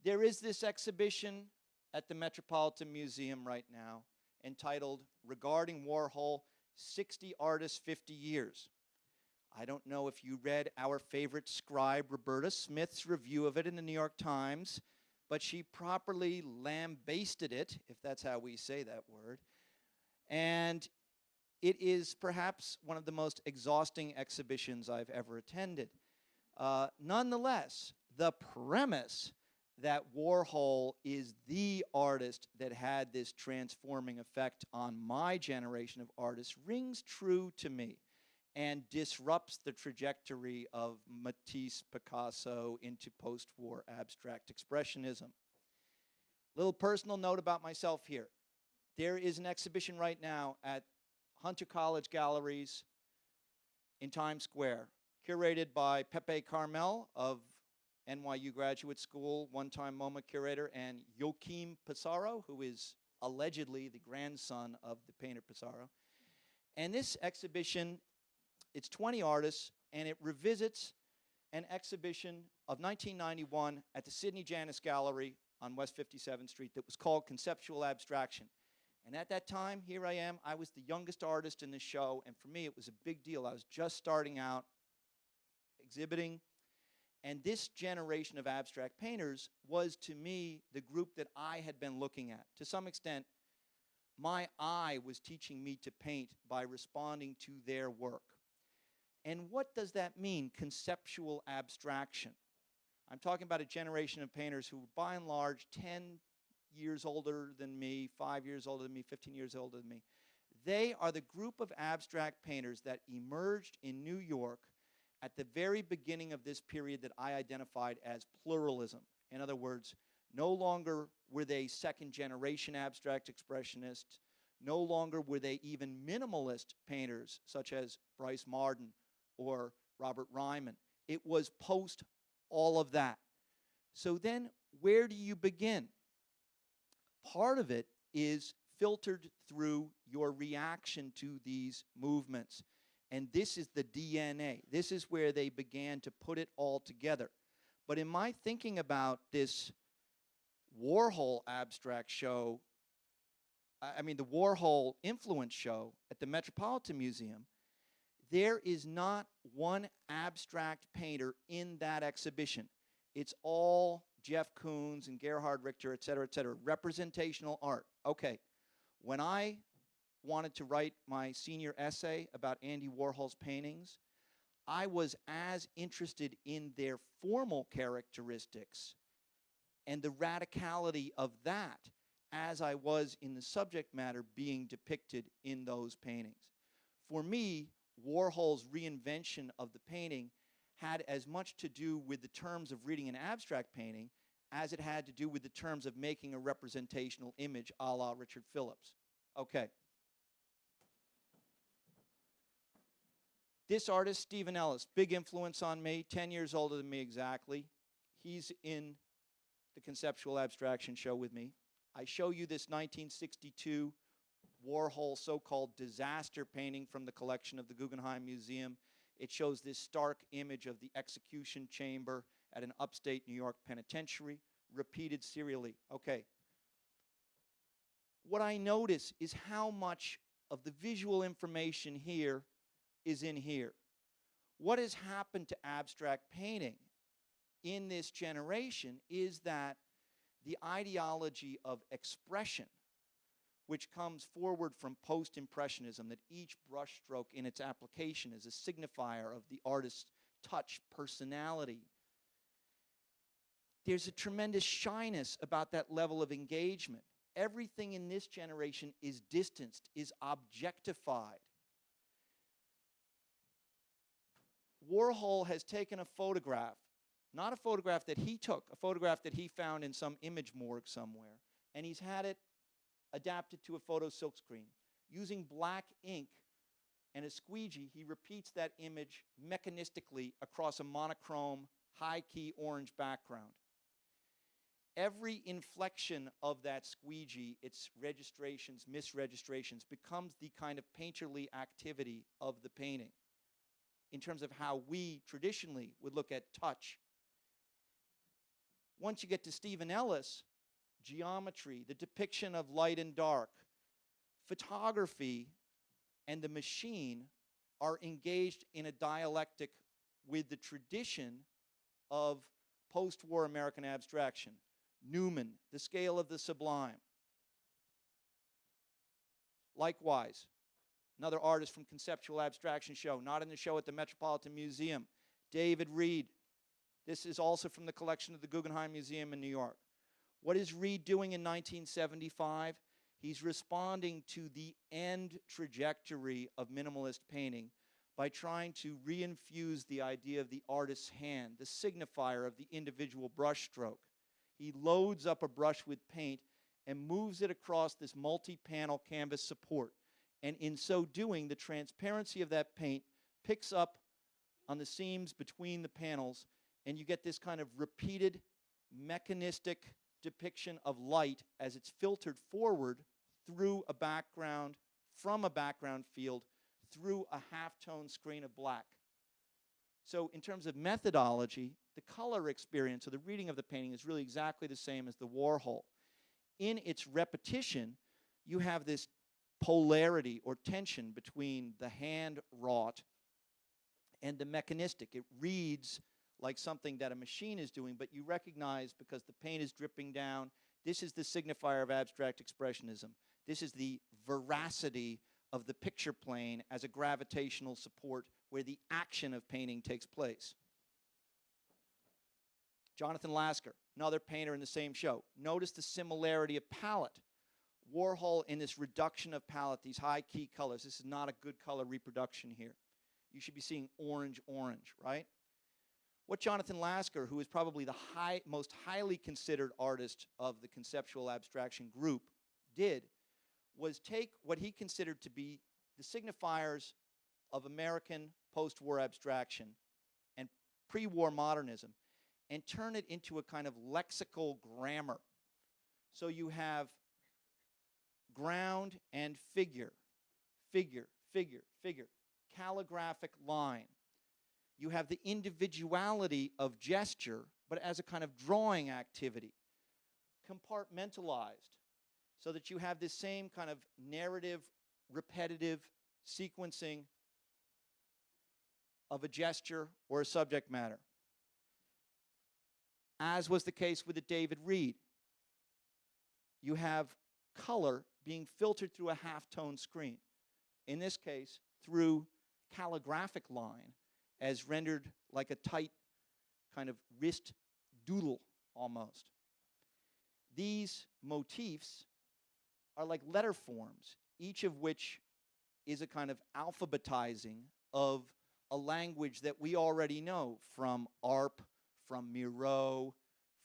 There is this exhibition at the Metropolitan Museum right now entitled Regarding Warhol, 60 Artists, 50 Years. I don't know if you read our favorite scribe, Roberta Smith's review of it in the New York Times, but she properly lambasted it, if that's how we say that word. And it is perhaps one of the most exhausting exhibitions I've ever attended. Nonetheless, the premise that Warhol is the artist that had this transforming effect on my generation of artists rings true to me and disrupts the trajectory of Matisse, Picasso into post-war abstract expressionism. Little personal note about myself here. There is an exhibition right now at Hunter College Galleries in Times Square, curated by Pepe Carmel of NYU Graduate School, one-time MoMA curator, and Joaquim Pissarro, who is allegedly the grandson of the painter Pissarro. And this exhibition, it's 20 artists, and it revisits an exhibition of 1991 at the Sidney Janis Gallery on West 57th Street that was called Conceptual Abstraction. And at that time, here I am, I was the youngest artist in the show, and for me it was a big deal. I was just starting out exhibiting, and this generation of abstract painters was, to me, the group that I had been looking at. To some extent, my eye was teaching me to paint by responding to their work. And what does that mean, conceptual abstraction? I'm talking about a generation of painters who, by and large, 10 years older than me, 5 years older than me, 15 years older than me. They are the group of abstract painters that emerged in New York at the very beginning of this period that I identified as pluralism. In other words, no longer were they second-generation abstract expressionists, no longer were they even minimalist painters such as Bryce Marden or Robert Ryman. It was post all of that. So then, where do you begin? Part of it is filtered through your reaction to these movements. And this is the DNA. This is where they began to put it all together. But in my thinking about this Warhol abstract show, the Warhol influence show at the Metropolitan Museum, there is not one abstract painter in that exhibition. It's all Jeff Koons and Gerhard Richter, et cetera, representational art. Okay, when I wanted to write my senior essay about Andy Warhol's paintings, I was as interested in their formal characteristics and the radicality of that as I was in the subject matter being depicted in those paintings. For me, Warhol's reinvention of the painting had as much to do with the terms of reading an abstract painting as it had to do with the terms of making a representational image a la Richard Phillips. Okay. This artist, Stephen Ellis, big influence on me, 10 years older than me exactly. He's in the conceptual abstraction show with me. I show you this 1962 Warhol so-called disaster painting from the collection of the Guggenheim Museum. It shows this stark image of the execution chamber at an upstate New York penitentiary, repeated serially. Okay. What I notice is how much of the visual information here is in here. What has happened to abstract painting in this generation is that the ideology of expression, which comes forward from post-impressionism, that each brushstroke in its application is a signifier of the artist's touch, personality. There's a tremendous shyness about that level of engagement. Everything in this generation is distanced, is objectified. Warhol has taken a photograph, not a photograph that he took, a photograph that he found in some image morgue somewhere, and he's had it adapted to a photo silkscreen. Using black ink and a squeegee, he repeats that image mechanistically across a monochrome, high-key orange background. Every inflection of that squeegee, its registrations, misregistrations, becomes the kind of painterly activity of the painting in terms of how we traditionally would look at touch. Once you get to Stephen Ellis, geometry, the depiction of light and dark, photography, and the machine are engaged in a dialectic with the tradition of post-war American abstraction. Newman, the scale of the sublime. Likewise, another artist from Conceptual Abstraction Show, not in the show at the Metropolitan Museum, David Reed. This is also from the collection of the Guggenheim Museum in New York. What is Reed doing in 1975? He's responding to the end trajectory of minimalist painting by trying to reinfuse the idea of the artist's hand, the signifier of the individual brushstroke. He loads up a brush with paint and moves it across this multi-panel canvas support. And in so doing, the transparency of that paint picks up on the seams between the panels, and you get this kind of repeated mechanistic depiction of light as it's filtered forward through a background, from a background field, through a halftone screen of black. So in terms of methodology, the color experience or the reading of the painting is really exactly the same as the Warhol. In its repetition, you have this polarity or tension between the hand-wrought and the mechanistic. It reads like something that a machine is doing, but you recognize, because the paint is dripping down, this is the signifier of abstract expressionism. This is the veracity of the picture plane as a gravitational support where the action of painting takes place. Jonathan Lasker, another painter in the same show. Notice the similarity of palette. Warhol in this reduction of palette, these high-key colors. This is not a good color reproduction here. You should be seeing orange, right? What Jonathan Lasker, who is probably the most highly considered artist of the conceptual abstraction group, did was take what he considered to be the signifiers of American post-war abstraction and pre-war modernism and turn it into a kind of lexical grammar. So you have ground and figure, figure, figure, figure, calligraphic line. You have the individuality of gesture, but as a kind of drawing activity, compartmentalized, so that you have this same kind of narrative, repetitive sequencing of a gesture or a subject matter. As was the case with the David Reed, you have color being filtered through a halftone screen. In this case, through calligraphic line, as rendered like a tight kind of wrist doodle almost. These motifs are like letter forms, each of which is a kind of alphabetizing of a language that we already know from ARP, from Miro,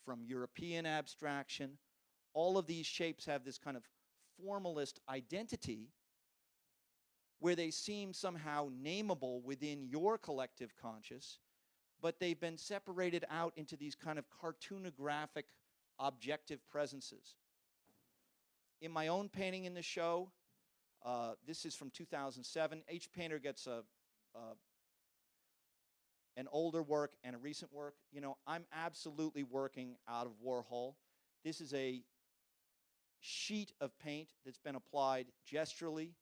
from European abstraction. All of these shapes have this kind of formalist identity where they seem somehow nameable within your collective conscious, but they've been separated out into these kind of cartoonographic objective presences. In my own painting in the show, this is from 2007. Each painter gets an older work and a recent work. You know, I'm absolutely working out of Warhol. This is a sheet of paint that's been applied gesturally,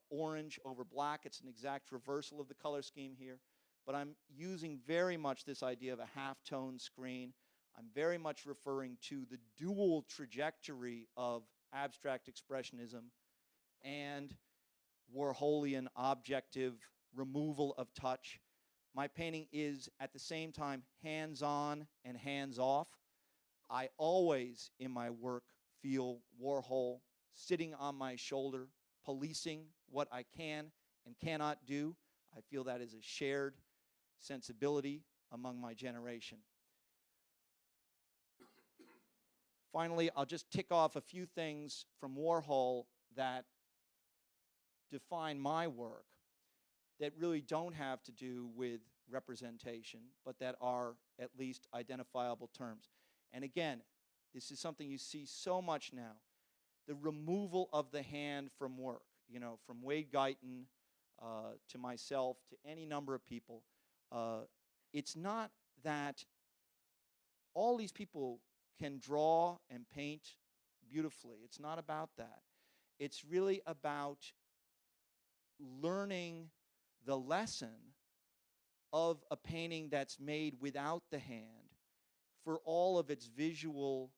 orange over black. It's an exact reversal of the color scheme here. But I'm using very much this idea of a halftone screen. I'm very much referring to the dual trajectory of abstract expressionism and Warholian objective removal of touch. My painting is at the same time hands-on and hands-off. I always, in my work, feel Warhol sitting on my shoulder, policing what I can and cannot do. I feel that is a shared sensibility among my generation. Finally, I'll just tick off a few things from Warhol that define my work that really don't have to do with representation, but that are at least identifiable terms. And again, this is something you see so much now, the removal of the hand from work, you know, from Wade Guyton to myself, to any number of people. It's not that all these people can draw and paint beautifully. It's not about that. It's really about learning the lesson of a painting that's made without the hand for all of its visual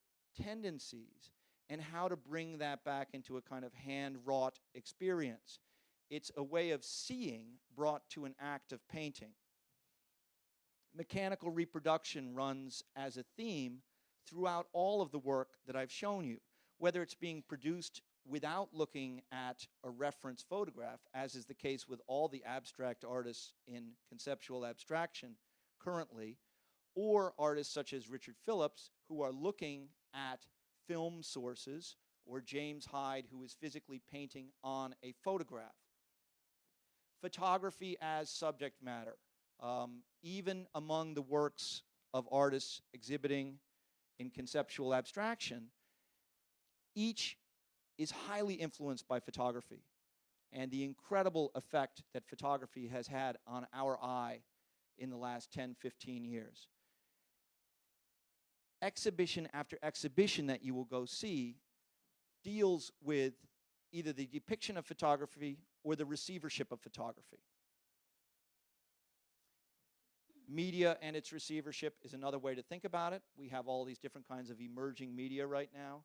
tendencies and how to bring that back into a kind of hand-wrought experience. It's a way of seeing brought to an act of painting. Mechanical reproduction runs as a theme throughout all of the work that I've shown you, whether it's being produced without looking at a reference photograph, as is the case with all the abstract artists in conceptual abstraction currently, or artists such as Richard Phillips, who are looking at film sources, or James Hyde, who is physically painting on a photograph. Photography as subject matter. Even among the works of artists exhibiting in conceptual abstraction, each is highly influenced by photography and the incredible effect that photography has had on our eye in the last 10, 15 years. Exhibition after exhibition that you will go see deals with either the depiction of photography or the receivership of photography. Media and its receivership is another way to think about it. We have all these different kinds of emerging media right now.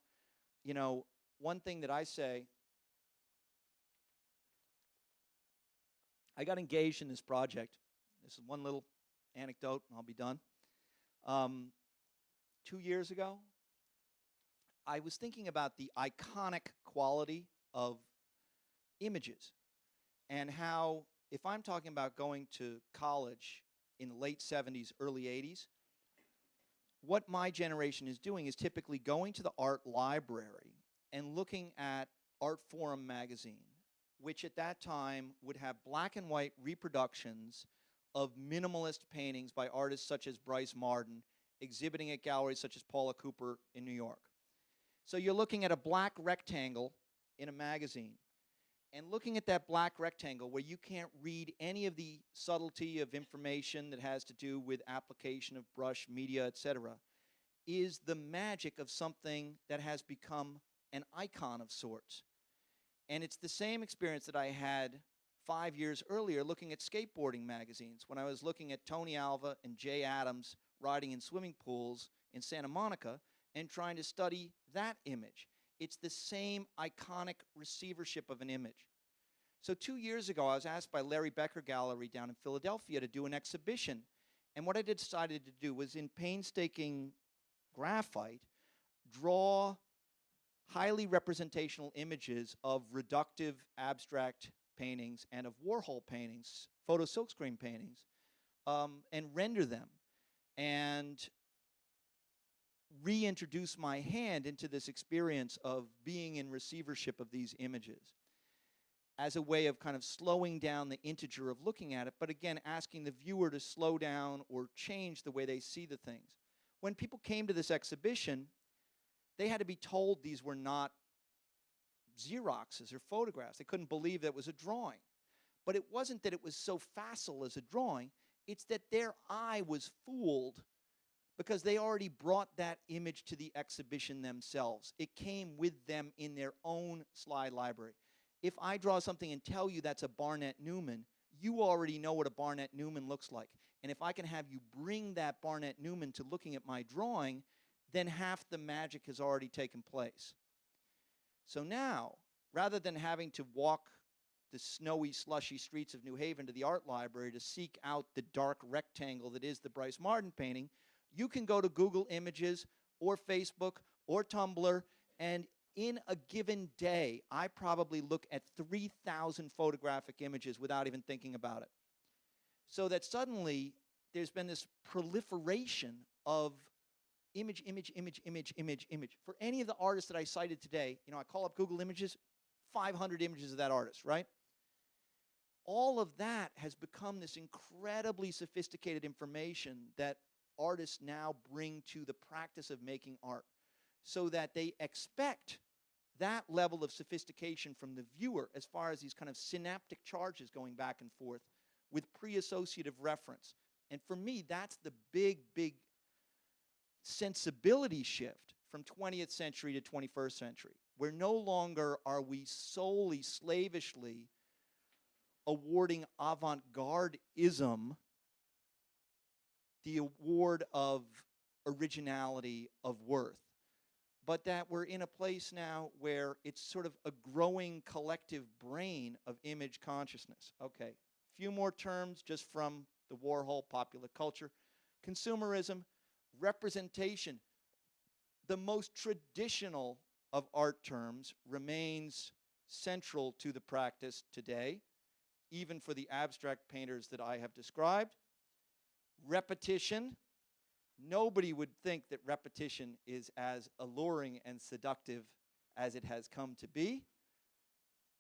You know, one thing that I say, I got engaged in this project. This is one little anecdote, and I'll be done. 2 years ago, I was thinking about the iconic quality of images and how, if I'm talking about going to college in the late 70s, early 80s, what my generation is doing is typically going to the art library and looking at Art Forum magazine, which at that time would have black and white reproductions of minimalist paintings by artists such as Bryce Marden, exhibiting at galleries such as Paula Cooper in New York. So you're looking at a black rectangle in a magazine, and looking at that black rectangle where you can't read any of the subtlety of information that has to do with application of brush, media, etc., is the magic of something that has become an icon of sorts. And it's the same experience that I had 5 years earlier looking at skateboarding magazines when I was looking at Tony Alva and Jay Adams riding in swimming pools in Santa Monica and trying to study that image. It's the same iconic receivership of an image. So 2 years ago, I was asked by Larry Becker Gallery down in Philadelphia to do an exhibition. And what I decided to do was, in painstaking graphite, draw highly representational images of reductive abstract paintings and of Warhol paintings, photo silkscreen paintings, and render them and reintroduce my hand into this experience of being in receivership of these images as a way of kind of slowing down the integer of looking at it, but again, asking the viewer to slow down or change the way they see the things. When people came to this exhibition, they had to be told these were not Xeroxes or photographs. They couldn't believe that it was a drawing. But it wasn't that it was so facile as a drawing, it's that their eye was fooled because they already brought that image to the exhibition themselves. It came with them in their own slide library. If I draw something and tell you that's a Barnett Newman, you already know what a Barnett Newman looks like. And if I can have you bring that Barnett Newman to looking at my drawing, then half the magic has already taken place. So now, rather than having to walk the snowy, slushy streets of New Haven to the art library to seek out the dark rectangle that is the Bryce Marden painting, you can go to Google Images or Facebook or Tumblr, and in a given day, I probably look at 3,000 photographic images without even thinking about it. So that suddenly there's been this proliferation of image. For any of the artists that I cited today, you know, I call up Google Images, 500 images of that artist, right? All of that has become this incredibly sophisticated information that artists now bring to the practice of making art, so that they expect that level of sophistication from the viewer as far as these kind of synaptic charges going back and forth with pre-associative reference. And for me, that's the big sensibility shift from 20th century to 21st century, where no longer are we solely slavishly awarding avant-garde-ism the award of originality, of worth, but that we're in a place now where it's sort of a growing collective brain of image consciousness. Okay, a few more terms just from the Warhol popular culture. Consumerism, representation. The most traditional of art terms remains central to the practice today, even for the abstract painters that I have described. Repetition. Nobody would think that repetition is as alluring and seductive as it has come to be.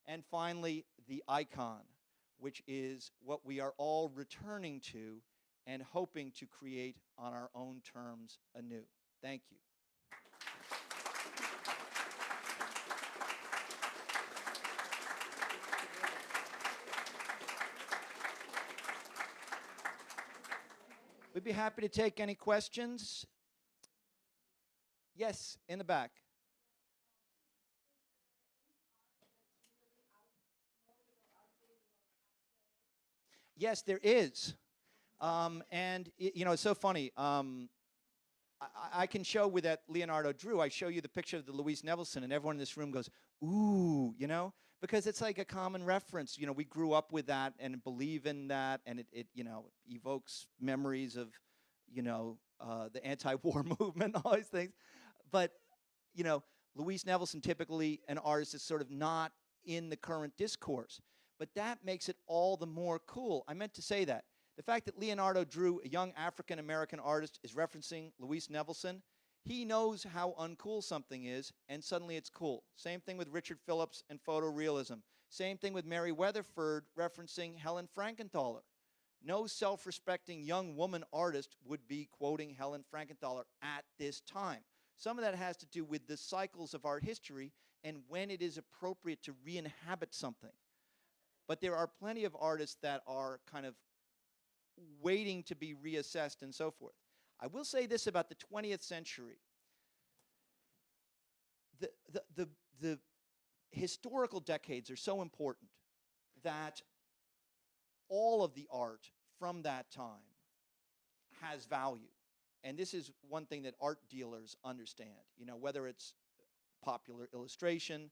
And finally, the icon, which is what we are all returning to and hoping to create on our own terms anew. Thank you. We'd be happy to take any questions. Yes, in the back. Yes, there is. It's so funny. I can show with that Leonardo drew, I show you the picture of the Louise Nevelson, and everyone in this room goes, ooh, because it's like a common reference. We grew up with that and believe in that, and it evokes memories of, the anti-war movement, all these things. But, Louise Nevelson, typically an artist, is sort of not in the current discourse. But that makes it all the more cool. I meant to say that. The fact that Leonardo drew, a young African-American artist, is referencing Louise Nevelson, he knows how uncool something is, and suddenly it's cool. Same thing with Richard Phillips and photorealism. Same thing with Mary Weatherford referencing Helen Frankenthaler. No self-respecting young woman artist would be quoting Helen Frankenthaler at this time. Some of that has to do with the cycles of art history and when it is appropriate to re-inhabit something. But there are plenty of artists that are kind of waiting to be reassessed and so forth. I will say this about the 20th century. The historical decades are so important that all of the art from that time has value. And this is one thing that art dealers understand, whether it's popular illustration,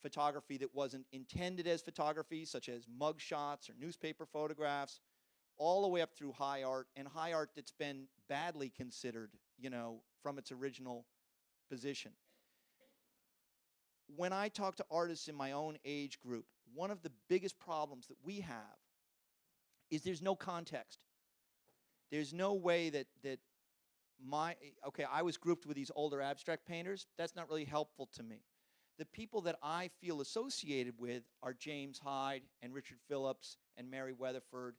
photography that wasn't intended as photography, such as mug shots or newspaper photographs, all the way up through high art, and high art that's been badly considered, from its original position. When I talk to artists in my own age group, one of the biggest problems that we have is there's no context. There's no way that I was grouped with these older abstract painters. That's not really helpful to me. The people that I feel associated with are James Hyde and Richard Phillips and Mary Weatherford,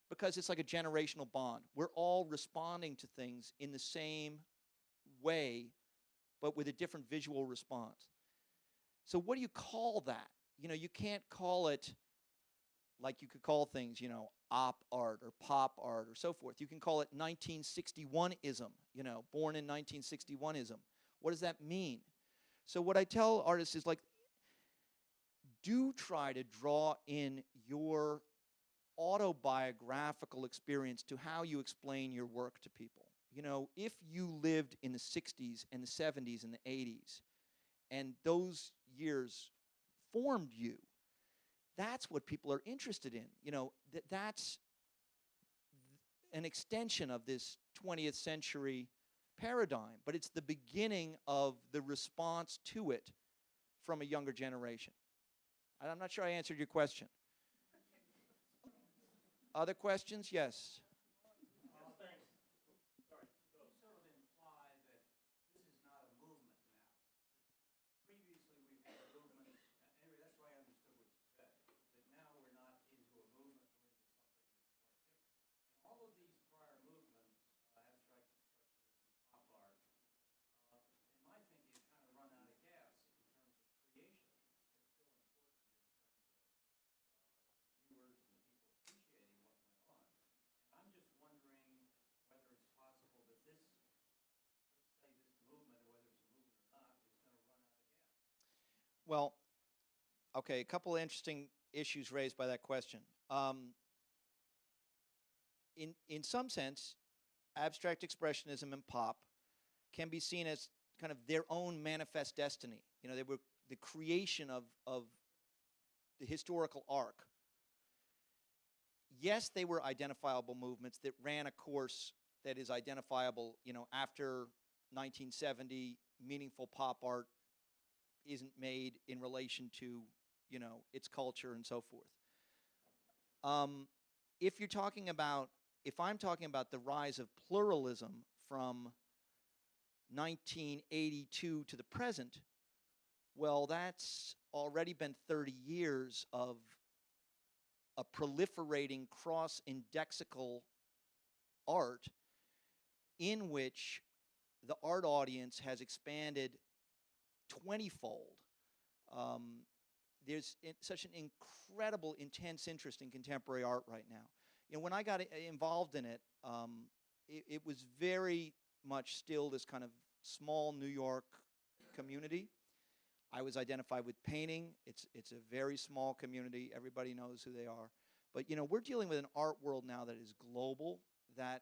because it's like a generational bond. We're all responding to things in the same way, but with a different visual response. So what do you call that? You can't call it like you could call things, op art or pop art or so forth. You can call it 1961ism, born in 1961ism. What does that mean? So what I tell artists is, do try to draw in your autobiographical experience to how you explain your work to people. If you lived in the 60s and the 70s and the 80s, and those years formed you, that's what people are interested in. That's an extension of this 20th century paradigm, but it's the beginning of the response to it from a younger generation. I'm not sure I answered your question. Other questions? Yes. Well, okay, a couple of interesting issues raised by that question. In some sense, abstract expressionism and pop can be seen as kind of their own manifest destiny. They were the creation of the historical arc. Yes, they were identifiable movements that ran a course that is identifiable, after 1970, meaningful pop art isn't made in relation to, its culture and so forth. If I'm talking about the rise of pluralism from 1982 to the present, well, that's already been 30 years of a proliferating cross-indexical art in which the art audience has expanded 20-fold. There's such an incredible, intense interest in contemporary art right now. When I got involved in it, it was very much still this kind of small New York community. I was identified with painting. It's a very small community. Everybody knows who they are. But, we're dealing with an art world now that is global, that,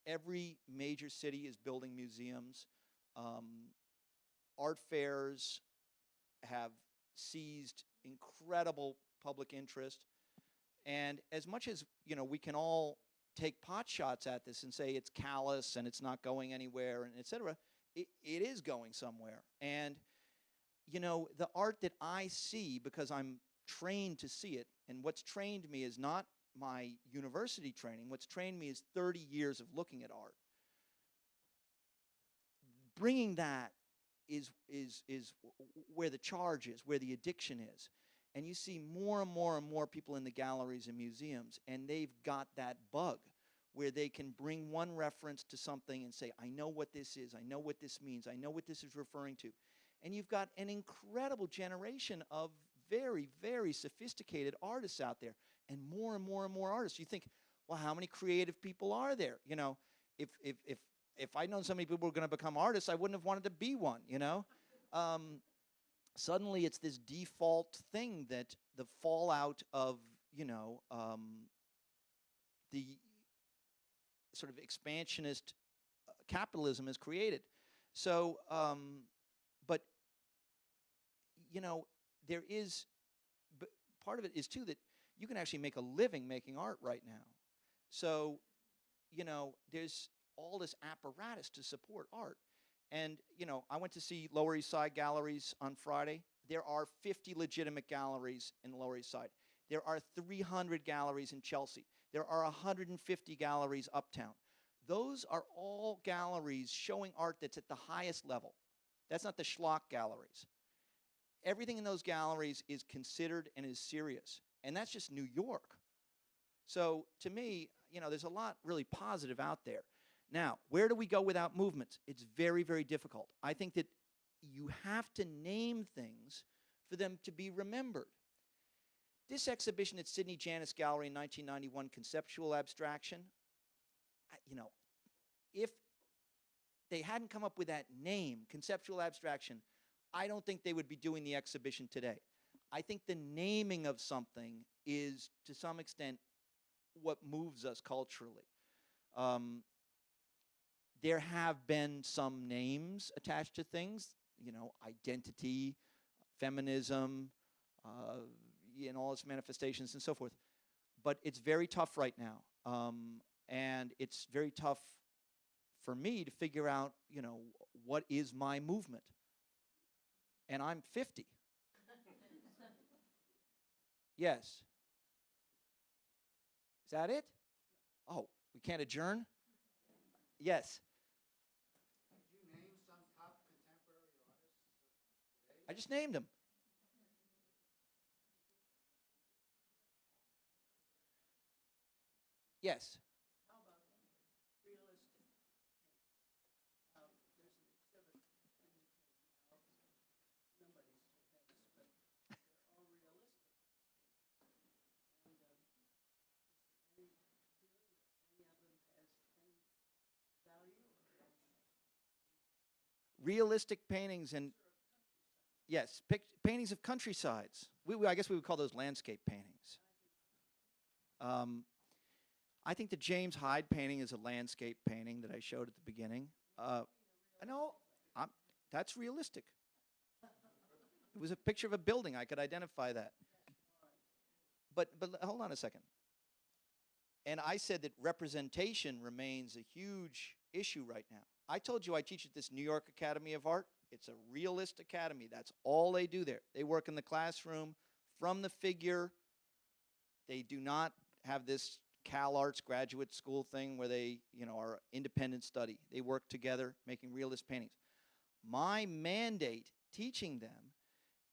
every major city is building museums. Art fairs have seized incredible public interest. And as much as, we can all take pot shots at this and say it's callous and it's not going anywhere, and et cetera, it is going somewhere. And, the art that I see, because I'm trained to see it, and what's trained me is not my university training. What's trained me is 30 years of looking at art. Bringing that is where the charge is, where the addiction is. And you see more and more and more people in the galleries and museums, and they've got that bug where they can bring one reference to something and say, I know what this is, I know what this means, I know what this is referring to. And you've got an incredible generation of very, very sophisticated artists out there, and more and more and more artists. You think, well, how many creative people are there? If I'd known so many people were going to become artists, I wouldn't have wanted to be one, Suddenly it's this default thing that the fallout of, the sort of expansionist capitalism has created. So, but, there is, but part of it is, too, that you can actually make a living making art right now. So, there's all this apparatus to support art. And, I went to see Lower East Side galleries on Friday. There are 50 legitimate galleries in the Lower East Side. There are 300 galleries in Chelsea. There are 150 galleries uptown. Those are all galleries showing art that's at the highest level. That's not the schlock galleries. Everything in those galleries is considered and is serious. And that's just New York. So to me, there's a lot really positive out there. Now, where do we go without movements? It's very, very difficult. I think that you have to name things for them to be remembered. This exhibition at Sidney Janis Gallery in 1991, Conceptual Abstraction, if they hadn't come up with that name, Conceptual Abstraction, I don't think they would be doing the exhibition today. I think the naming of something is, to some extent, what moves us culturally. There have been some names attached to things, identity, feminism, in all its manifestations and so forth. But it's very tough right now. And it's very tough for me to figure out, what is my movement? And I'm 50. Yes. Is that it? Oh, we can't adjourn? Yes. Could you name some top contemporary artists today? I just named them. Yes. How about realistic? There's an exhibit in the cave now. Nobody's famous, but they're all realistic. And is there any feeling that any of them has any value or Realistic paintings and, yes, paintings of countrysides. I guess we would call those landscape paintings. I think the James Hyde painting is a landscape painting that I showed at the beginning. No, that's realistic. It was a picture of a building. I could identify that. But hold on a second. And I said that representation remains a huge issue right now. I told you I teach at this New York Academy of Art. It's a realist academy. That's all they do there. They work in the classroom from the figure. They do not have this Cal Arts graduate school thing where they, are independent study. They work together making realist paintings. My mandate teaching them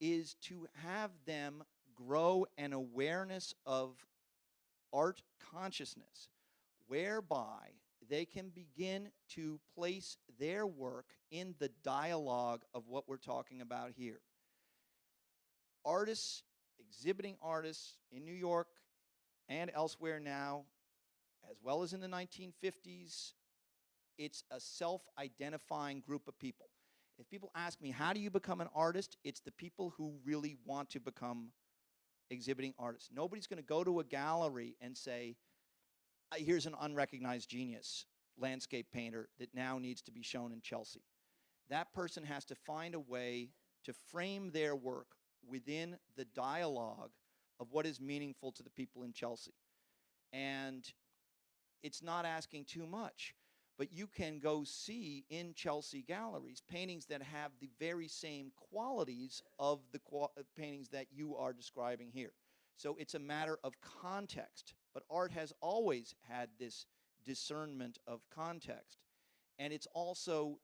is to have them grow an awareness of art consciousness whereby they can begin to place their work in the dialogue of what we're talking about here. Artists, exhibiting artists in New York and elsewhere now as well as in the 1950s, it's a self-identifying group of people. If people ask me, how do you become an artist? It's the people who really want to become exhibiting artists. Nobody's going to go to a gallery and say, here's an unrecognized genius, landscape painter, that now needs to be shown in Chelsea. That person has to find a way to frame their work within the dialogue of what is meaningful to the people in Chelsea. And it's not asking too much. But you can go see in Chelsea galleries paintings that have the very same qualities of the paintings that you are describing here. So it's a matter of context. But art has always had this discernment of context. And it's also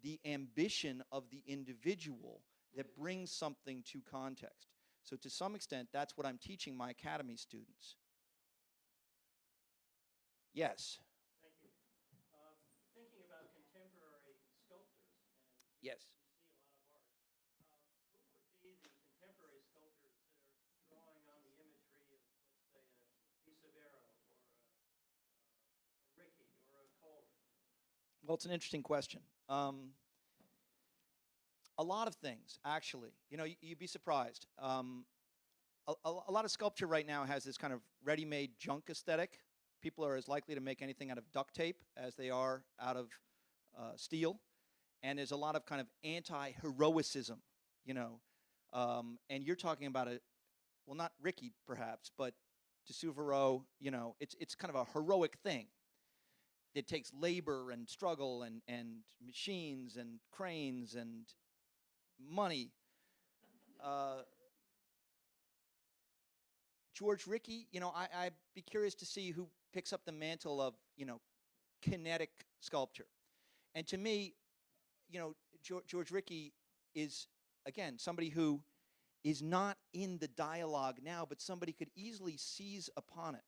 the ambition of the individual that brings something to context. So to some extent, that's what I'm teaching my academy students. Yes. Thinking about contemporary sculptors, and Yes. you see a lot of art, who would be the contemporary sculptors that are drawing on the imagery of, let's say, a Isabero or a Ricky or a Kohler? Well, it's an interesting question. A lot of things, actually. You know, you'd be surprised. A lot of sculpture right now has this kind of ready-made junk aesthetic. People are as likely to make anything out of duct tape as they are out of steel. And there's a lot of kind of anti-heroicism, you know. And you're talking about well, not Ricky, perhaps, but de Souvero, you know, it's kind of a heroic thing. It takes labor and struggle and machines and cranes and money. George Rickey, you know, I'd be curious to see who picks up the mantle of, you know, kinetic sculpture. And to me, you know, George Rickey is, again, somebody who is not in the dialogue now, but somebody could easily seize upon it.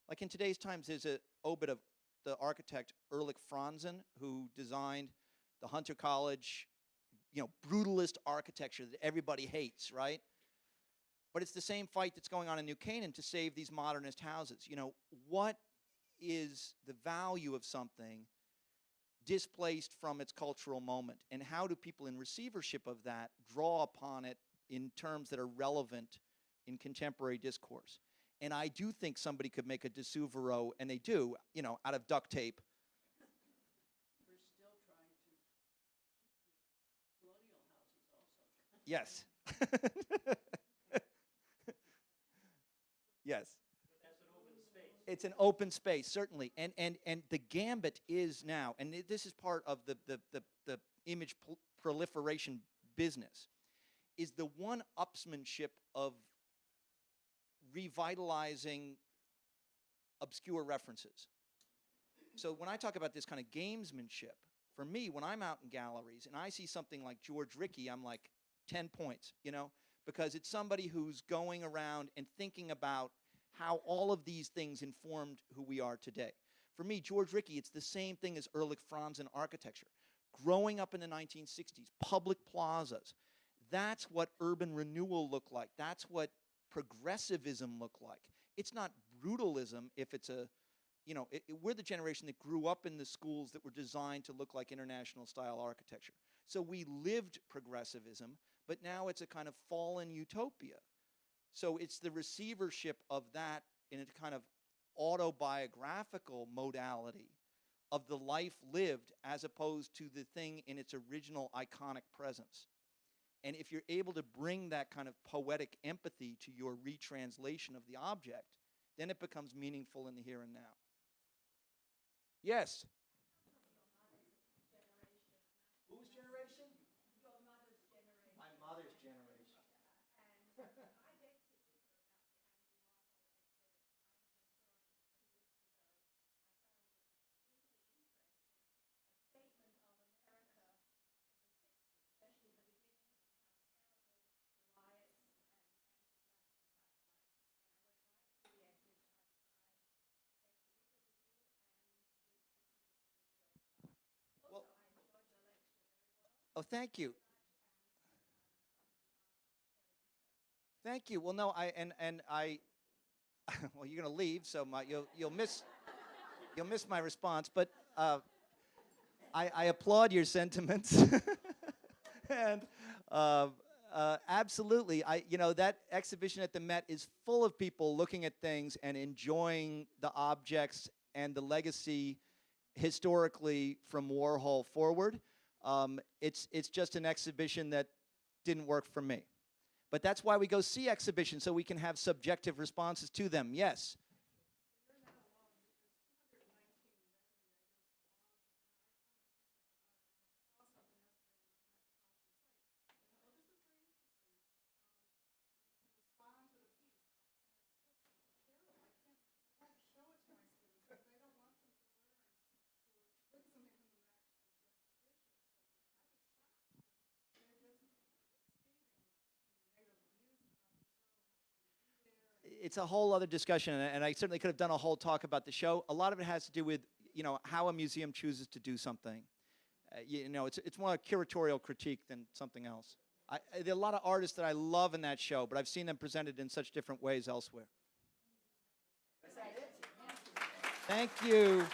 Like in today's times, there's an obit of the architect Ehrlich Franzen, who designed the Hunter College, you know, brutalist architecture that everybody hates, right? But it's the same fight that's going on in New Canaan to save these modernist houses. You know, what is the value of something displaced from its cultural moment? And how do people in receivership of that draw upon it in terms that are relevant in contemporary discourse? And I do think somebody could make a de Souvero, and they do, you know, out of duct tape. We're still trying to keep the colonial houses also. Yes. Yes. But that's an open space. It's an open space, certainly. And the gambit is now, and this is part of the image proliferation business, is the one-upsmanship of revitalizing obscure references. So when I talk about this kind of gamesmanship, for me, when I'm out in galleries and I see something like George Rickey, I'm like 10 points, you know, because it's somebody who's going around and thinking about how all of these things informed who we are today. For me, George Rickey, it's the same thing as Ehrlich Franzen architecture. Growing up in the 1960s, public plazas, that's what urban renewal looked like. That's what progressivism looked like. It's not brutalism if it's a, you know, we're the generation that grew up in the schools that were designed to look like international style architecture. So we lived progressivism, but now it's a kind of fallen utopia. So it's the receivership of that in a kind of autobiographical modality of the life lived as opposed to the thing in its original iconic presence. And if you're able to bring that kind of poetic empathy to your retranslation of the object, then it becomes meaningful in the here and now. Yes? Whose generation? Your mother's generation. My mother's generation. And I beg to differ about the Andy Warhol exhibit. I just saw it 2 weeks ago. I found it extremely interesting. A statement of America in the 60s, especially the beginning, and how terrible the riots and anti-black and such like. And I went right through the exhibit. I beg to differ with you and with the critical review of stuff. Well, Also, I enjoyed your lecture very well. oh, thank you. Much, and Thank you. Well, no, I well, you're going to leave, so you'll miss You'll miss my response, but I applaud your sentiments. And absolutely, that exhibition at the Met is full of people looking at things and enjoying the objects and the legacy historically from Warhol forward. It's just an exhibition that didn't work for me. But that's why we go see exhibitions, so we can have subjective responses to them. Yes. It's a whole other discussion, and I certainly could have done a whole talk about the show. A lot of it has to do with, how a museum chooses to do something. It's more a curatorial critique than something else. There are a lot of artists that I love in that show, but I've seen them presented in such different ways elsewhere. Thank you.